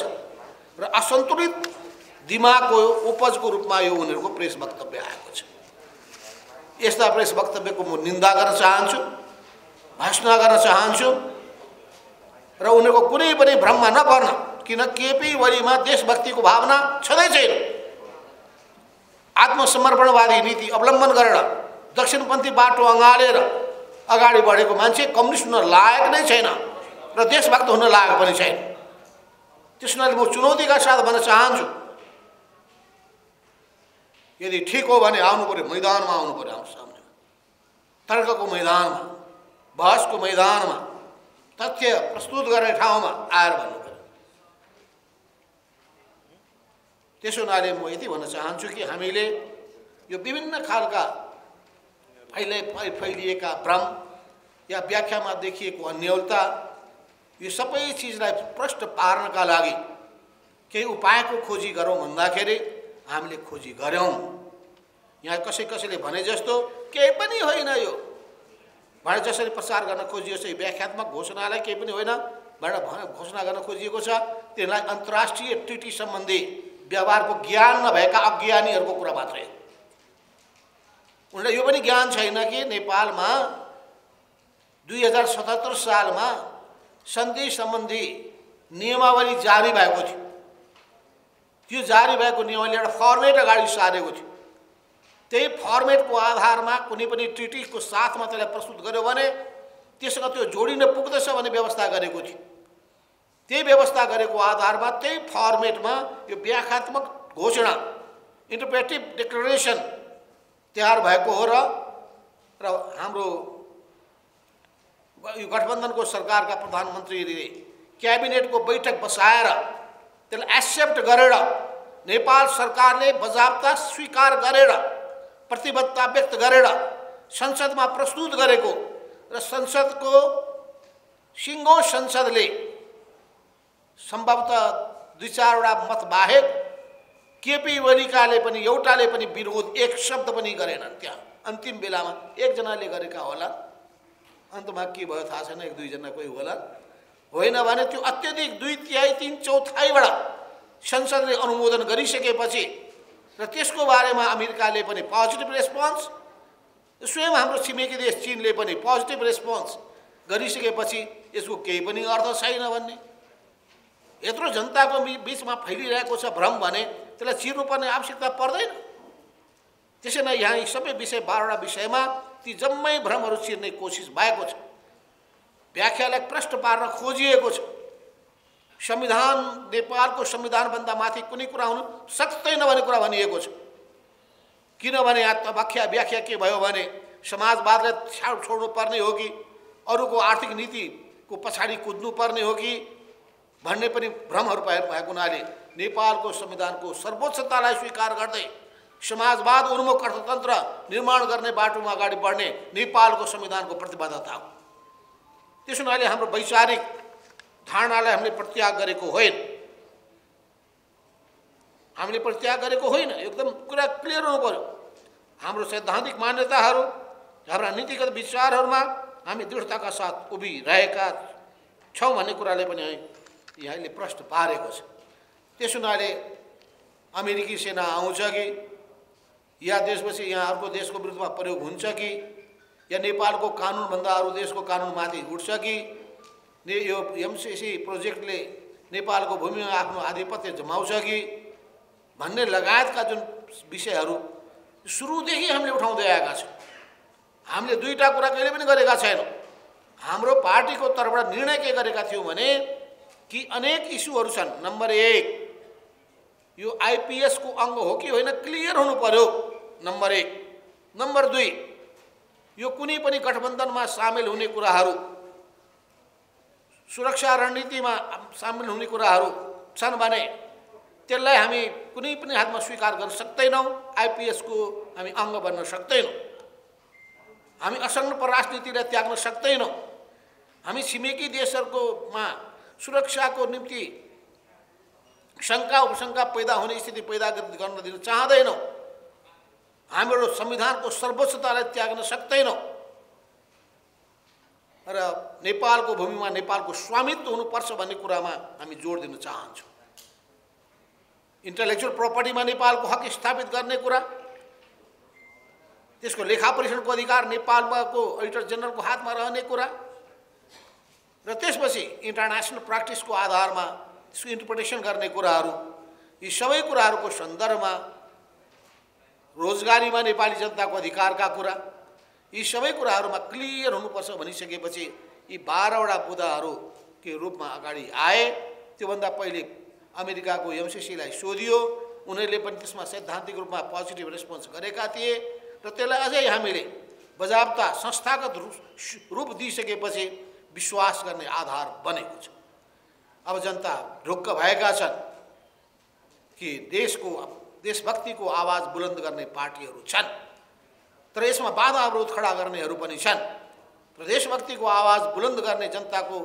Speaker 2: र असन्तुलित दिमागको उपजको रूपमा यो उनीहरूको प्रेस वक्तव्य आएको छ। यस्ता प्रेस वक्तव्यको म निन्दा गर्न चाहन्छु, भर्त्सना गर्न चाहन्छु र उनीहरूको कुनै पनि भ्रममा नपर्न, किन केपी ओलीमा देशभक्तिको भावना छँदै छैन। आत्मसमर्पणवादी नीति अवलम्बन गरेर दक्षिणपन्थी बाटो अँगालेर अगाडि बढेको मान्छे कम्युनिस्ट हुन लायक नै छैन र देशभक्त हुन लायक पनि छैन। त्यसैले म चुनौतीका साथ भन्न चाहन्छु, यदि ठिक हो भने आउनु पर्यो, मैदानमा आउनु पर्यो, हाम्रो सामने तर्कको मैदानमा, बहसको मैदानमा, तथ्य प्रस्तुत गर्ने ठाउँमा आएर भन्नु पर्यो। त्यसो हुनाले म यति भन्न चाहन्छु कि हामीले यो विभिन्न खालका फैलिएका भ्रम या व्याख्यामा देखिएको अन्योलता, यो सबै चिजलाई प्रष्ट पार्नका लागि केही उपायको खोजी गरौँ भन्दाखेरि हामीले खोजी गऱ्यौँ। यहाँ कसैले भने जस्तो केही पनि होइन, यो भने जसरी प्रचार गर्न खोजियो चाहिँ व्याख्यात्मक घोषणालाई केही पनि होइन भनेर घोषणा गर्न खोजिएको छ। त्यसलाई अन्तर्राष्ट्रिय ट्रिटी सम्बन्धी व्यवहारको ज्ञान नभएका अज्ञानीहरूको कुरा मात्रै। उनीहरूलाई यो पनि ज्ञान छैन कि नेपालमा 2077 सालमा सन्धि सम्बन्धी नियमावली जारी भएको थियो। त्यो जारी भएको नियमावली एउटा फर्मेट अगाडि सारेको थियो। त्यही फर्मेटको आधारमा कुनै पनि ट्रिटीको साथमा त्यसलाई प्रस्तुत गर्यो भने त्यससँग त्यो जोडिन पुग्दछ भन्ने व्यवस्था गरेको थियो। त्यही व्यवस्था गरेको आधारमा त्यही फर्मेटमा यो व्याख्यात्मक घोषणा, इन्टरप्रेटिभ डिक्लेरेसन तयार भएको हो र हाम्रो यो गठबन्धनको सरकारका प्रधानमन्त्रीले क्याबिनेटको बैठक बसाएर त्यसलाई एक्सेप्ट गरेर नेपाल सरकारले बजाबता स्वीकार गरेर प्रतिबद्धता व्यक्त गरेर संसदमा प्रस्तुत गरेको र संसदको सिङ्गो संसदले सम्भवतः 2-4वटा मत बाहेक केपी ओलीकाले पनि एउटाले पनि विरोध एक शब्द पनि गरेनन्। त्यहाँ अन्तिम बेलामा एकजनाले गरेका होला, अन्तमा के भयो थाहा छैन, 1-2 जना कोही होला, होइन भने त्यो अत्यधिक 2/3-3/4बाट संसदले अनुमोदन गरिसकेपछि र त्यसको बारेमा अमेरिकाले पनि पोजिटिभ रेस्पोन्स, स्वयं हाम्रो छिमेकी देश चीनले पनि पोजिटिभ रेस्पोन्स गरिसकेपछि यसको केही पनि अर्थ छैन भन्ने, यत्रो जनताको बिचमा फैलिरहेको छ भ्रम भने त्यसलाई चिर्नुपर्ने आवश्यकता पर्दैन। त्यसैले यहाँ यी सबै विषय 12वटा विषयमा ती जम्मै भ्रमहरू चिर्ने कोसिस भएको छ। व्याख्यालाई प्रष्ट पार्न खोजिएको छ। संविधान, नेपालको संविधानभन्दा माथि कुनै कुरा हुनु सक्दैन भन्ने कुरा भनिएको छ। किनभने यहाँ व्याख्या के भयो भने समाजवादलाई छोड्नुपर्ने हो कि अरूको आर्थिक नीतिको पछाडि कुद्नुपर्ने हो कि भन्ने पनि भ्रमहरू भएको हुनाले नेपालको संविधानको सर्वोच्चतालाई स्वीकार गर्दै समाजवाद उन्मुख अर्थतन्त्र निर्माण गर्ने बाटोमा अगाडि बढ्ने नेपालको संविधानको प्रतिबद्धता हो। त्यसो हुनाले हाम्रो वैचारिक धारणालाई हामीले प्रत्याग गरेको होइन, हामीले प्रत्याग गरेको होइन, एकदम कुरा क्लियर हुनु पर्यो। हाम्रो सैद्धान्तिक मान्यताहरू, हाम्रा नीतिगत विचारहरूमा हामी दृढताका साथ उभिरहेका छौँ भन्ने कुराले पनि यहाँले प्रश्न पारेको छ। त्यसो हुनाले अमेरिकी सेना आउँछ कि या त्यसपछि यहाँ अर्को देशको विरुद्धमा प्रयोग हुन्छ कि या नेपालको कानुनभन्दा अरू देशको कानुनमाथि उठ्छ कि यो एमसिसी प्रोजेक्टले नेपालको भूमिमा आफ्नो आधिपत्य जमाउँछ कि भन्ने लगायतका जुन विषयहरू सुरुदेखि हामीले उठाउँदै आएका छौँ। हामीले दुईवटा कुरा कहिले पनि गरेका छैनौँ। हाम्रो पार्टीको तर्फबाट निर्णय के गरेका थियौँ भने कि अनेक इस्युहरू छन्। नम्बर 1, यो आइपिएसको अङ्ग हो कि होइन क्लियर हुनु पर्यो, नम्बर 1। नम्बर 2, यो कुनै पनि गठबन्धनमा सामेल हुने कुराहरू, सुरक्षा रणनीतिमा सामेल हुने कुराहरू छन् भने त्यसलाई हामी कुनै पनि हातमा स्वीकार गर्न सक्दैनौँ। आइपिएसको हामी अङ्ग बन्न सक्दैनौँ। हामी असंलग्न परराजनीतिलाई त्याग्न सक्दैनौँ। हामी छिमेकी देशहरूकोमा सुरक्षाको निम्ति शङ्का उपशङ्का पैदा हुने स्थिति पैदा गर्न दिन चाहँदैनौँ। हाम्रो संविधानको सर्वोच्चतालाई त्याग्न सक्दैनौँ र नेपालको भूमिमा नेपालको स्वामित्व हुनुपर्छ भन्ने कुरामा हामी जोड दिन चाहन्छौँ। इन्टेलेक्चुअल प्रपर्टीमा नेपालको हक स्थापित गर्ने कुरा, त्यसको लेखा परीक्षणको अधिकार नेपालको अडिटर जनरलको हातमा रहने कुरा र त्यसपछि इन्टरनेसनल प्र्याक्टिसको आधारमा त्यसको इन्टरप्रिटेसन गर्ने कुराहरू, यी सबै कुराहरूको सन्दर्भमा रोजगारीमा नेपाली जनताको अधिकारका कुरा, यी सबै कुराहरूमा क्लियर हुनुपर्छ भनिसकेपछि यी 12वटा बुँदाहरू के रूपमा अगाडि आए। त्योभन्दा पहिले अमेरिकाको एमसिसीलाई सोधियो, उनीहरूले पनि त्यसमा सैद्धान्तिक रूपमा पोजिटिभ रेस्पोन्स गरेका थिए र त्यसलाई अझै हामीले बजाबता संस्थागत रूप दिइसकेपछि विश्वास गर्ने आधार बनेको छ। अब जनता ढुक्क भएका छन् कि देशभक्तिको आवाज बुलन्द गर्ने पार्टीहरू छन्, तर यसमा बाधा अवरोध खडा गर्नेहरू पनि छन्। र देशभक्तिको आवाज बुलन्द गर्ने जनताको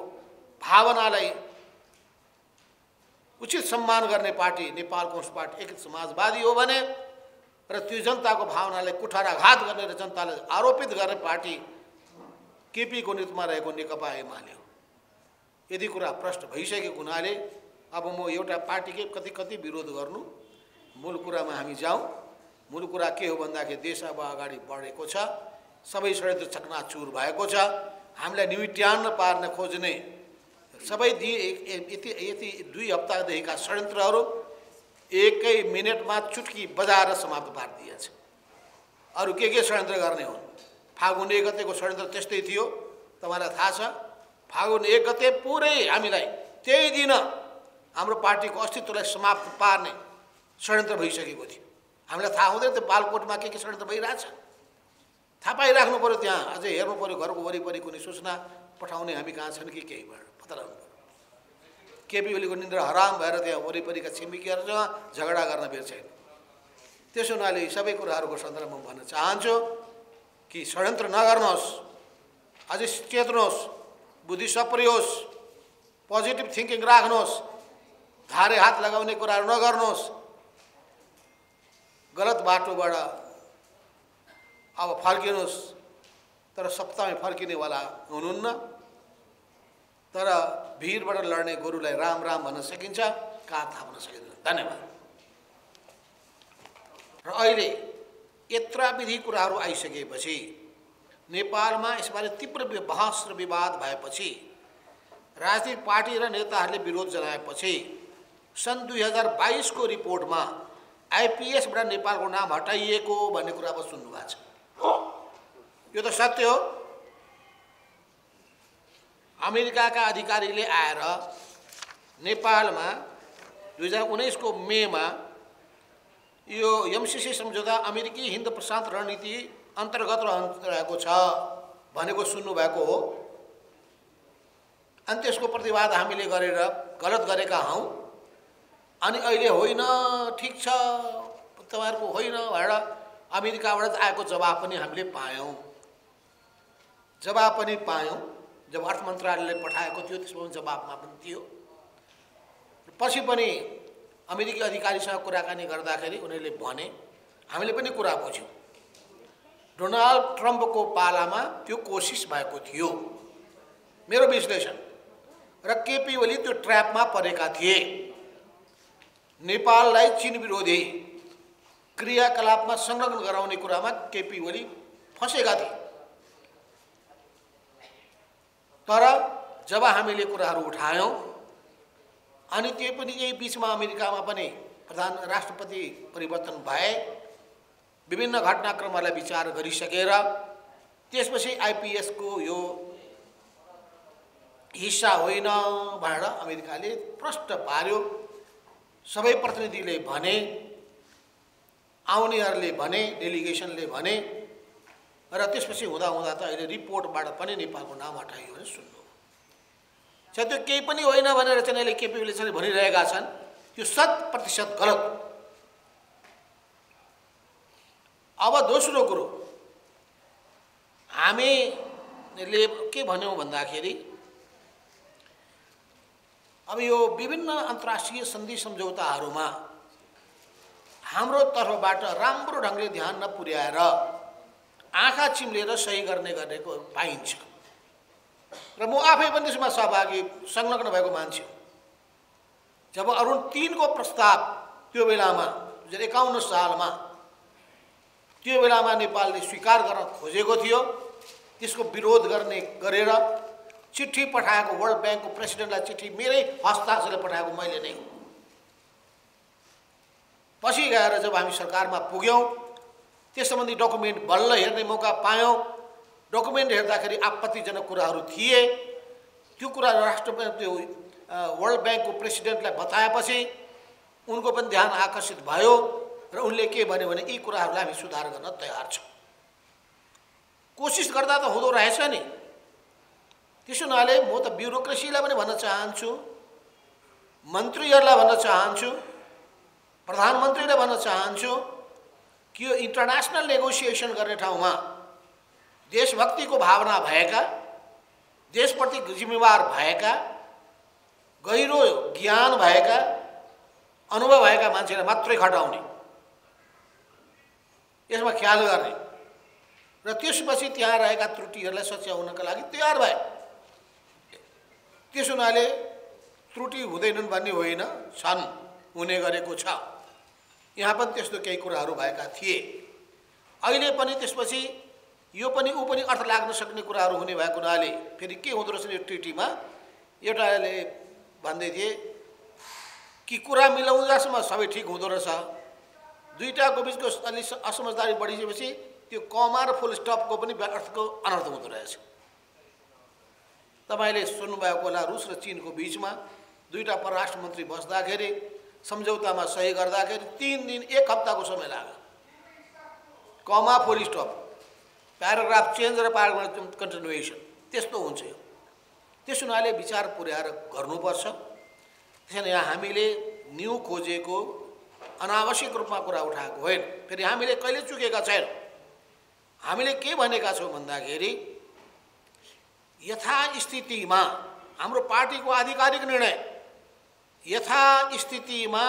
Speaker 2: भावनालाई उचित सम्मान गर्ने पार्टी नेपाल कम्युनिस्ट पार्टी एकीकृत समाजवादी हो भने र त्यो जनताको भावनालाई कुठाराघात गर्ने र जनतालाई आरोपित गर्ने पार्टी केपीको नेतृत्वमा रहेको नेकपा एमाले हो। यदि कुरा प्रश्न भइसकेको हुनाले अब म एउटा पार्टीकै कति कति विरोध गर्नु, मूल कुरामा हामी जाउँ। मूल कुरा के हो भन्दाखेरि देश अब अगाडि बढेको छ, सबै षड्यन्त्र चकनाचुर भएको छ। हामीलाई निमिट्यान्न पार्न खोज्ने सबै यति 2 हप्तादेखिका षड्यन्त्रहरू एकै मिनटमा चुटकी बजाएर समाप्त पारिदिएछ। अरू के षड्यन्त्र गर्ने हुन्? फागुन 1 गतेको षड्यन्त्र त्यस्तै थियो, तपाईँलाई थाहा छ। फागुन 1 गते पुरै हामीलाई त्यही दिन हाम्रो पार्टीको अस्तित्वलाई समाप्त पार्ने षड्यन्त्र भइसकेको थियो। हामीलाई थाहा हुँदैन त्यो बालकोटमा के षड्यन्त्र भइरहेछ। थाहा पाइराख्नु पऱ्यो, त्यहाँ अझै हेर्नु पऱ्यो, घरको वरिपरि कुनै सूचना पठाउने हामी कहाँ छन् कि केही भएर पत्ता लगाउनु पऱ्यो। केपी ओलीको निन्द्रा हराम भएर त्यहाँ वरिपरिका छिमेकीहरूसँग झगडा गर्न बेर छैन। त्यसो हुनाले यी सबै कुराहरूको सन्दर्भमा भन्न चाहन्छु कि षड्यन्त्र नगर्नुहोस्, अझै चेत्नुहोस्, बुद्धि सप्रियोस्, पोजिटिभ थिङ्किङ राख्नुहोस्, धारे हात लगाउने कुराहरू नगर्नुहोस्। गलत बाटोबाट अब फर्किनुहोस्, तर सप्ताहमै फर्किनेवाला हुनुहुन्न। तर भिरबाट लड्ने गोरुलाई राम राम भन्न सकिन्छ, कहाँ थाप्न सकिँदैन। धन्यवाद। र अहिले यत्रा विधि कुराहरू आइसकेपछि नेपालमा यसबारे तीव्र बहस र विवाद भएपछि राजनीतिक पार्टी र नेताहरूले विरोध जनाएपछि सन् 2022 को रिपोर्टमा आइपिएसबाट नेपालको नाम हटाइएको भन्ने कुरा अब सुन्नुभएको छ। यो त सत्य हो। अमेरिकाका अधिकारीले आएर नेपालमा 2019 को मेमा यो एमसिसी सम्झौता अमेरिकी हिन्द प्रशान्त रणनीति अन्तर्गत रहेको छ भनेको सुन्नुभएको हो। अनि त्यसको प्रतिवाद हामीले गरेर गलत गरेका हौँ। अनि अहिले होइन, ठिक छ, तपाईँहरूको होइन भनेर अमेरिकाबाट आएको जवाब पनि हामीले पायौँ। जवाब पनि पायौँ, जब अर्थ मन्त्रालयले पठाएको थियो त्यसमा जवाबमा पनि थियो। पछि पनि अमेरिकी अधिकारीसँग कुराकानी गर्दाखेरि उनीहरूले भने, हामीले पनि कुरा बुझ्यौँ, डोनाल्ड ट्रम्पको पालामा त्यो कोसिस भएको थियो, मेरो विश्लेषण। र केपी ओली त्यो ट्र्यापमा परेका थिए। नेपाललाई चीन विरोधी क्रियाकलापमा संलग्न गराउने कुरामा केपी ओली फँसेका थिए। तर जब हामीले कुराहरू उठायौँ अनि त्यो पनि यही बिचमा अमेरिकामा पनि प्रधान राष्ट्रपति परिवर्तन भए, विभिन्न घटनाक्रमहरूलाई विचार गरिसकेर त्यसपछि आइपिएसको यो हिस्सा होइन भनेर अमेरिकाले प्रष्ट पार्यो। सबै प्रतिनिधिले भने, आउनेहरूले भने, डेलिगेसनले भने, र त्यसपछि हुँदा हुँदा त अहिले रिपोर्टबाट पनि नेपालको नाम हटाइयो भने सुन्नु। त्यो केही पनि होइन भनेर चाहिँ अहिले केपी ओलीले चाहिँ भनिरहेका छन्। त्यो 100% गलत। अब दोस्रो कुरो हामीले के भन्यौँ भन्दाखेरि अब यो विभिन्न अन्तर्राष्ट्रिय सन्धि सम्झौताहरूमा हाम्रो तर्फबाट राम्रो ढङ्गले ध्यान नपुर्याएर आँखा चिम्लेर सही गरेको पाइन्छ र म आफै पनि त्यसमा सहभागी संलग्न भएको मान्छे हो। जब अरुण 3 को प्रस्ताव त्यो बेलामा 2051 सालमा त्यो बेलामा नेपालले स्वीकार गर्न खोजेको थियो, त्यसको विरोध गरेर चिठी पठाएको वर्ल्ड ब्याङ्कको प्रेसिडेन्टलाई चिठी मेरै हस्ताक्षरले पठाएको मैले नै हो। पछि गएर जब हामी सरकारमा पुग्यौँ त्यस सम्बन्धी डकुमेन्ट बल्ल हेर्ने मौका पायौँ। डकुमेन्ट हेर्दाखेरि आपत्तिजनक कुराहरू थिए। त्यो कुरा राष्ट्रपति वर्ल्ड ब्याङ्कको प्रेसिडेन्टलाई बताएपछि उनको पनि ध्यान आकर्षित भयो र उनले के भन्यो भने यी कुराहरूलाई हामी सुधार गर्न तयार छौँ। कोसिस गर्दा त हुँदो रहेछ नि। त्यसो हुनाले म त ब्युरोक्रेसीलाई पनि भन्न चाहन्छु, मन्त्रीहरूलाई भन्न चाहन्छु, प्रधानमन्त्रीलाई भन्न चाहन्छु कि यो इन्टरनेसनल नेगोसिएसन गर्ने ठाउँमा देशभक्तिको भावना भएका, देशप्रति जिम्मेवार भएका, गहिरो ज्ञान भएका, अनुभव भएका मान्छेलाई मात्रै खटाउने, यसमा ख्याल गर्ने र त्यसपछि त्यहाँ रहेका त्रुटिहरूलाई सच्याउनका लागि तयार भए। त्यसो हुनाले त्रुटि हुँदैनन् भन्ने होइन, छन्, हुने गरेको छ। यहाँ पनि त्यस्तो केही कुराहरू भएका थिए। अहिले पनि त्यसपछि यो पनि ऊ पनि अर्थ लाग्न सक्ने कुराहरू हुने भएको हुनाले फेरि के हुँदो रहेछ यो ट्रिटीमा एउटाले भन्दै थिए कि कुरा मिलाउँदासम्म सबै ठिक हुँदो रहेछ, दुईटाको बिचको अलि असमझदारी बढिसकेपछि त्यो कमा र फुल स्टपको पनि अर्थको अनर्थ हुँदो रहेछ। तपाईँले सुन्नुभएको होला रुस र चीनको बिचमा दुईटा परराष्ट्र मन्त्री बस्दाखेरि सम्झौतामा सही गर्दाखेरि 3 दिन 1 हप्ताको समय लाग्यो। कमा फुल स्टप, प्याराग्राफ चेन्ज र प्याराग्राफ कन्टिन्युएसन, त्यस्तो हुन्छ। त्यस हुनाले विचार पुर्याएर गर्नुपर्छ। त्यसैले यहाँ हामीले न्यू खोजेको अनावश्यक रूपमा कुरा उठाएको होइन। फेरि हामीले कहिले चुकेका छैनौँ। हामीले के भनेका छौँ भन्दाखेरि यथास्थितिमा हाम्रो पार्टीको आधिकारिक निर्णय यथास्थितिमा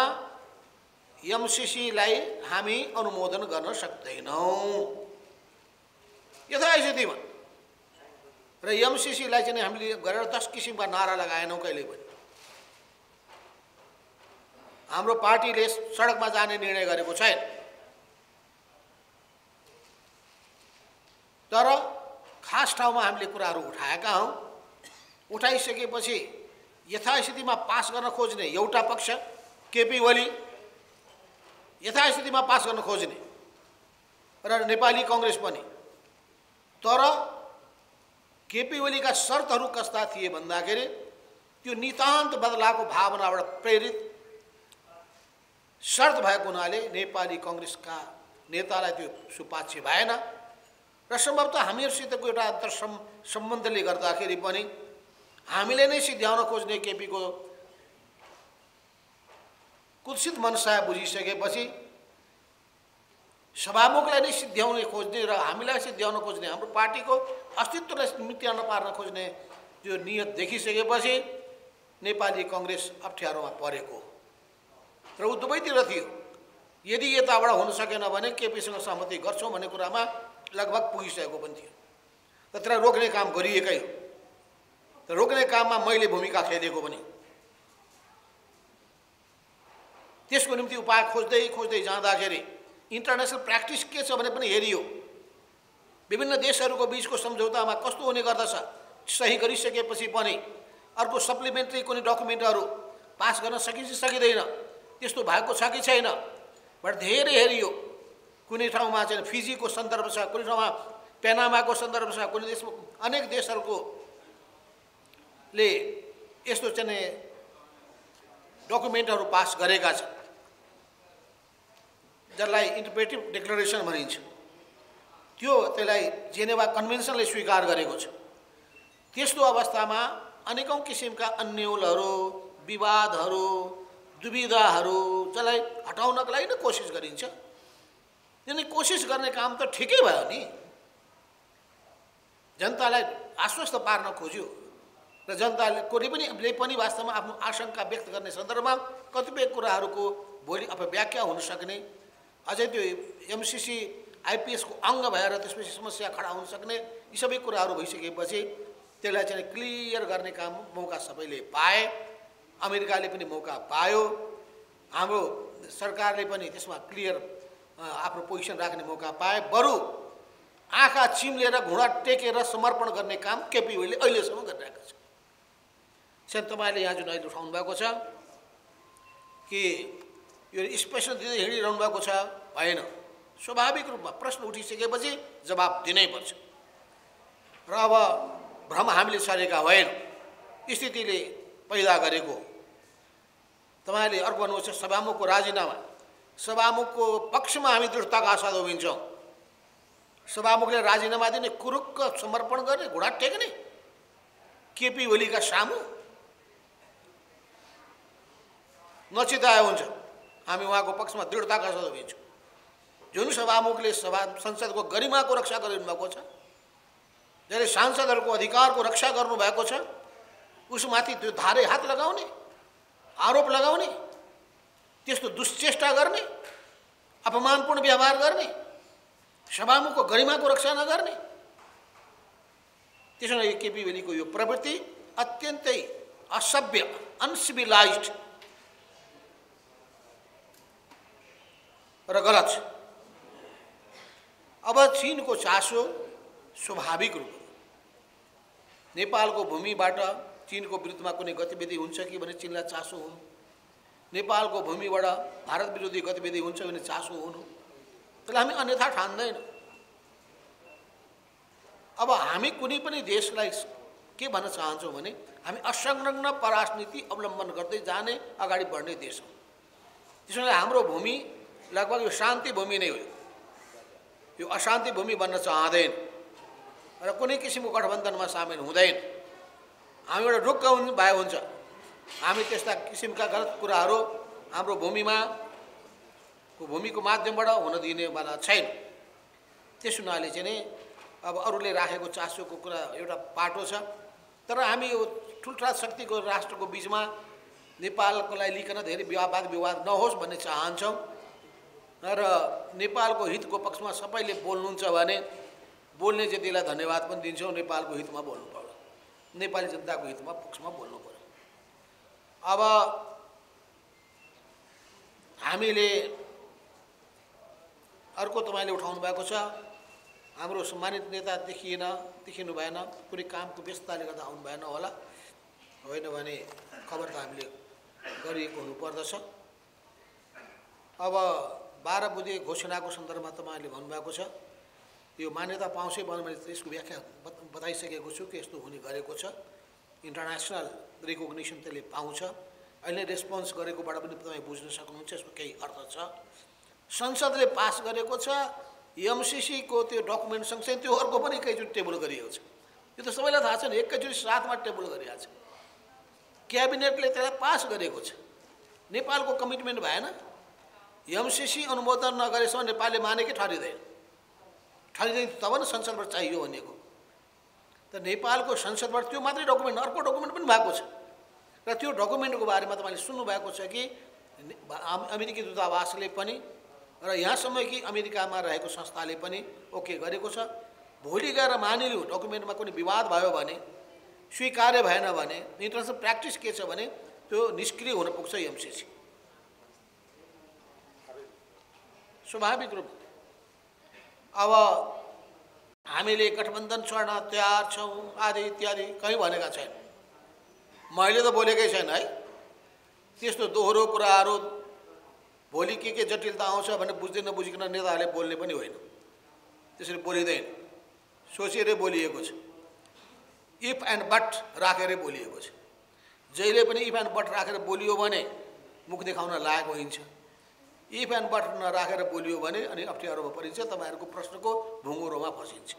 Speaker 2: एमसीसीलाई हामी अनुमोदन गर्न सक्दैनौँ। यथास्थितिमा र एमसीसीलाई चाहिँ हामीले गरेर 10 किसिमका नारा लगाएनौँ कहिले पनि। हाम्रो पार्टीले सडकमा जाने निर्णय गरेको छैन। तर खास ठाउँमा हामीले कुराहरू उठाएका हौँ। उठाइसकेपछि यथास्थितिमा पास गर्न खोज्ने एउटा पक्ष केपी ओली, यथास्थितिमा पास गर्न खोज्ने र नेपाली कांग्रेस पनि। तर केपी ओलीका शर्तहरू कस्ता थिए भन्दाखेरि त्यो नितान्त बदलाको भावनाबाट प्रेरित शर्त भएको हुनाले नेपाली कांग्रेसका नेतालाई त्यो सुपाच्य भएन र सम्भवतः हामीहरूसितको एउटा अन्तर सम्बन्धले गर्दाखेरि पनि हामीले नै सिद्ध्याउन खोज्ने केपीको कुत्सित मनसा बुझिसकेपछि सभामुखलाई नै सिद्ध्याउन खोज्ने र हामीलाई सिद्ध्याउन खोज्ने, हाम्रो पार्टीको अस्तित्वलाई मिट्याउन पार्न खोज्ने त्यो नियत देखिसकेपछि नेपाली कांग्रेस अप्ठ्यारोमा परेको र ऊ दुवैतिर थियो। यदि यताबाट हुन सकेन भने केपीसँग सहमति गर्छौँ भन्ने कुरामा लगभग पुगिसकेको पनि थियो। तर रोक्ने काम गरिएकै हो। तर रोक्ने काममा मैले भूमिका खेलेको पनि। त्यसको निम्ति उपाय खोज्दै खोज्दै जाँदाखेरि इन्टरनेसनल प्र्याक्टिस के छ भने पनि हेरियो। विभिन्न देशहरूको बिचको सम्झौतामा कस्तो हुने गर्दछ, सही गरिसकेपछि पनि अर्को सप्लिमेन्ट्री कुनै डकुमेन्टहरू पास गर्न सकिन्छ सकिँदैन, त्यस्तो भएको छ कि छैन बट धेरै हेरियो। कुनै ठाउँमा चाहिँ फिजीको सन्दर्भ छ, कुनै ठाउँमा पेनामाको सन्दर्भ छ, कुनै देशमा अनेक देशहरूको ले यस्तो चाहिँ डकुमेन्टहरू पास गरेका छन् जसलाई इन्टरप्रेटिभ डिक्लेरेसन भनिन्छ। त्यसलाई जेनेभा कन्भेन्सनले स्वीकार गरेको छ। त्यस्तो अवस्थामा अनेकौं किसिमका अन्यलहरू, विवादहरू, दुविधाहरूलाई हटाउनको लागि नै कोसिस गरिन्छ। यिनी कोसिस गर्ने काम त ठिकै भयो नि, जनतालाई आश्वस्त पार्न खोज्यो र जनताले पनि वास्तवमा आफ्नो आशंका व्यक्त गर्ने सन्दर्भमा कतिपय कुराहरूको भोलि अब व्याख्या हुन सक्ने, अझै त्यो एमसीसी आइपीएसको अङ्ग भएर त्यसपछि समस्या खडा हुन सक्ने यी सबै कुराहरू भइसकेपछि त्यसलाई चाहिँ क्लियर गर्ने काम मौका सबैले पाए। अमेरिकाले पनि मौका पायो, हाम्रो सरकारले पनि त्यसमा क्लियर आफ्नो पोजिसन राख्ने मौका पाए। बरु आँखा चिम्लेर घुँडा टेकेर समर्पण गर्ने काम केपी ओलीले अहिलेसम्म गरिरहेको छ। सेन तपाईँले यहाँ जुन अहिले उठाउनु भएको छ कि यो स्पेसल दिँदै हिँडिरहनु भएको छ, भएन। स्वाभाविक रूपमा प्रश्न उठिसकेपछि जवाब दिनैपर्छ र अब भ्रम हामीले सरेका होइन, स्थितिले पैदा गरेको। तपाईँले अर्को भन्नुहुन्छ सभामुखको राजीनामा, सभामुखको पक्षमा हामी दृढताका साथ उभिन्छौँ। सभामुखले राजीनामा दिने, कुरुक्क समर्पण गर्ने, घुँडा टेक्ने केपी ओलीका सामु नचिताए हुन्छ। हामी उहाँको पक्षमा दृढताका साथ उभिन्छौँ। जुन सभामुखले संसदको गरिमाको रक्षा गरिदिनुभएको छ, जसले सांसदहरूको अधिकारको रक्षा गर्नुभएको छ, उसमाथि त्यो धारे हात लगाउने, आरोप लगाउने, त्यस्तो दुश्चेष्टा गर्ने, अपमानपूर्ण व्यवहार गर्ने, सभामुखको गरिमाको रक्षा नगर्ने, त्यसैले केपी ओलीको यो प्रवृत्ति अत्यन्तै असभ्य, अनसिभिलाइज्ड र गलत छ। अब चीनको चासो स्वाभाविक रूपमा नेपालको भूमिबाट चीनको विरुद्धमा कुनै गतिविधि हुन्छ कि भने चीनलाई चासो हुनु, नेपालको भूमिबाट भारत विरोधी गतिविधि हुन्छ भने चासो हुनु, त्यसलाई हामी अन्यथा ठान्दैनौँ। अब हामी कुनै पनि देशलाई के भन्न चाहन्छौँ भने हामी असंलग्न परराष्ट्र अवलम्बन गर्दै जाने, अगाडि बढ्ने देश हो। त्यसैले हाम्रो भूमि लगभग यो शान्ति भूमि नै हो, यो अशान्ति भूमि बन्न चाहँदैन र कुनै किसिमको गठबन्धनमा सामेल हुँदैन। हामी एउटा ढुक्क भए हुन्छ, हामी त्यस्ता किसिमका गलत कुराहरू हाम्रो भूमिको माध्यमबाट हुन दिनेवाला छैन। त्यस हुनाले चाहिँ नि अब अरूले राखेको चासोको कुरा एउटा पाटो छ, तर हामी यो ठुल्ठुला शक्तिको राष्ट्रको बिचमा नेपालको लागि लिकन धेरै वाद विवाद नहोस् भन्ने चाहन्छौँ र नेपालको हितको पक्षमा सबैले बोल्नुहुन्छ भने बोल्ने जतिलाई धन्यवाद पनि दिन्छौँ। नेपालको हितमा बोल्नु पर्यो, नेपाली जनताको हितमा पक्षमा बोल्नु पर्यो। अब हामीले अर्को तपाईँले उठाउनु भएको छ, हाम्रो सम्मानित नेता देखिनु भएन, कुनै कामको व्यस्तताले गर्दा आउनु भएन होला, होइन भने खबर त हामीले गरिएको हुनुपर्दछ। अब 12 बुँदे घोषणाको सन्दर्भमा तपाईँले भन्नुभएको छ, यो मान्यता पाउँछै भने मैले त्यसको व्याख्या बताइसकेको छु कि यस्तो हुने गरेको छ। इन्टरनेसनल रिकग्निसन त्यसले पाउँछ, अहिले रेस्पोन्स गरेकोबाट पनि तपाईँ बुझ्न सक्नुहुन्छ यसको केही अर्थ छ। संसदले पास गरेको छ, एमसीसीको त्यो डकुमेन्ट सँगसँगै त्यो अर्को पनि एकैचोटि टेबल गरिएको छ। यो त सबैलाई थाहा छ नि, एकैचोटि साथमा टेबल गरिएको छ। क्याबिनेटले त्यसलाई पास गरेको छ, नेपालको कमिटमेन्ट भएन। एमसीसी अनुमोदन नगरेसम्म नेपालले माने कि ठहरिँदैन, तब न संसदबाट चाहियो भनेको। त नेपालको संसदबाट त्यो मात्रै डकुमेन्ट, अर्को डकुमेन्ट पनि भएको छ र त्यो डकुमेन्टको बारेमा तपाईँले सुन्नुभएको छ कि अमेरिकी दूतावासले पनि र यहाँसम्म कि अमेरिकामा रहेको संस्थाले पनि ओके गरेको छ। भोलि गएर मानिलियो डकुमेन्टमा कुनै विवाद भयो भने, स्वीकार्य भएन भने, इन्टरनेसनल प्र्याक्टिस के छ भने त्यो निष्क्रिय हुन पुग्छ एमसीसी। स्वाभाविक रूप अब हामीले गठबन्धन छोड्न तयार छौँ आदि इत्यादि कहीँ भनेका छैन, मैले त बोलेकै छैन है। त्यस्तो दोहोरो कुराहरू भोलि के जटिलता आउँछ भने बुझ्दै नबुझिकन नेताहरूले बोल्ने पनि होइन, त्यसरी बोलिँदैन, सोचेरै बोलिएको छ। इफ एन्ड बट राखेरै बोलिएको छ। जहिले पनि इफ एन्ड बट राखेर बोलियो भने मुख देखाउन लायक होइन्छ, इफ एन्ड बट नराखेर बोलियो भने अनि अप्ठ्यारोमा परिन्छ, तपाईँहरूको प्रश्नको भुँगुरोमा फसिन्छ।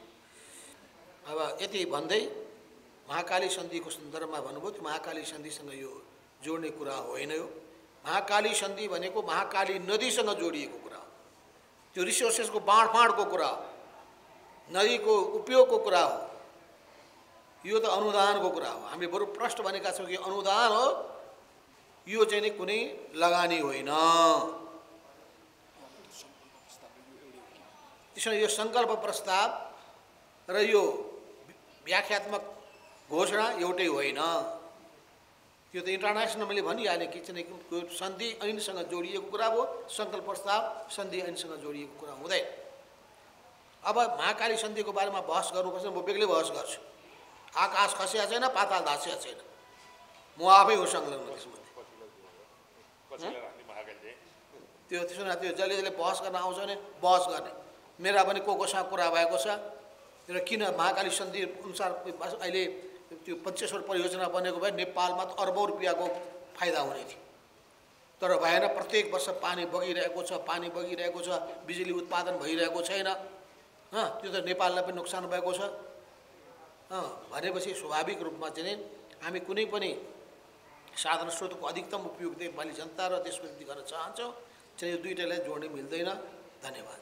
Speaker 2: अब यति भन्दै महाकाली सन्धिको सन्दर्भमा भन्नुभयो, त्यो महाकाली सन्धिसँग यो जोड्ने कुरा होइन। यो महाकाली सन्धि भनेको महाकाली नदीसँग जोडिएको कुरा हो। त्यो रिसोर्सेसको बाँडफाँडको कुरा हो, नदीको उपयोगको कुरा हो। यो त अनुदानको कुरा हो। हामीले बरु प्रश्न भनेका छौँ कि अनुदान हो, यो चाहिँ नि कुनै लगानी होइन। त्यसैले यो सङ्कल्प प्रस्ताव र यो व्याख्यात्मक घोषणा एउटै होइन। यो त इन्टरनेसनल मैले भनिहालेँ कि चाहिँ सन्धि ऐनसँग जोडिएको कुरा हो। सङ्कल्प प्रस्ताव सन्धि ऐनसँग जोडिएको कुरा हुँदैन। अब महाकाली सन्धिको बारेमा बहस गर्नुपर्छ, म बेग्लै बहस गर्छु। आकाश खसिया छैन, पाताल धासिया छैन, म आफै हो संलग्न त्यसमा। त्यो त्यसो न त्यो जसले जसले बहस गर्न आउँछ भने बहस गर्ने। मेरा पनि कोसँग कुरा भएको छ र किन महाकाली सन्धि अनुसार अहिले त्यो पञ्चेश्वर परियोजना बनेको भए नेपालमा त अर्बौँ रुपियाँको फाइदा हुने थियो। तर भएन, प्रत्येक वर्ष पानी बगिरहेको छ, पानी बगिरहेको छ, बिजुली उत्पादन भइरहेको छैन। त्यो त नेपाललाई पनि नोक्सान भएको छ। भनेपछि स्वाभाविक रूपमा चाहिँ हामी कुनै पनि साधन स्रोतको अधिकतम उपयोग नेपाली जनता र देशको निम्ति गर्न चाहन्छौँ। चाहिँ यो दुईटालाई जोड्न मिल्दैन। धन्यवाद।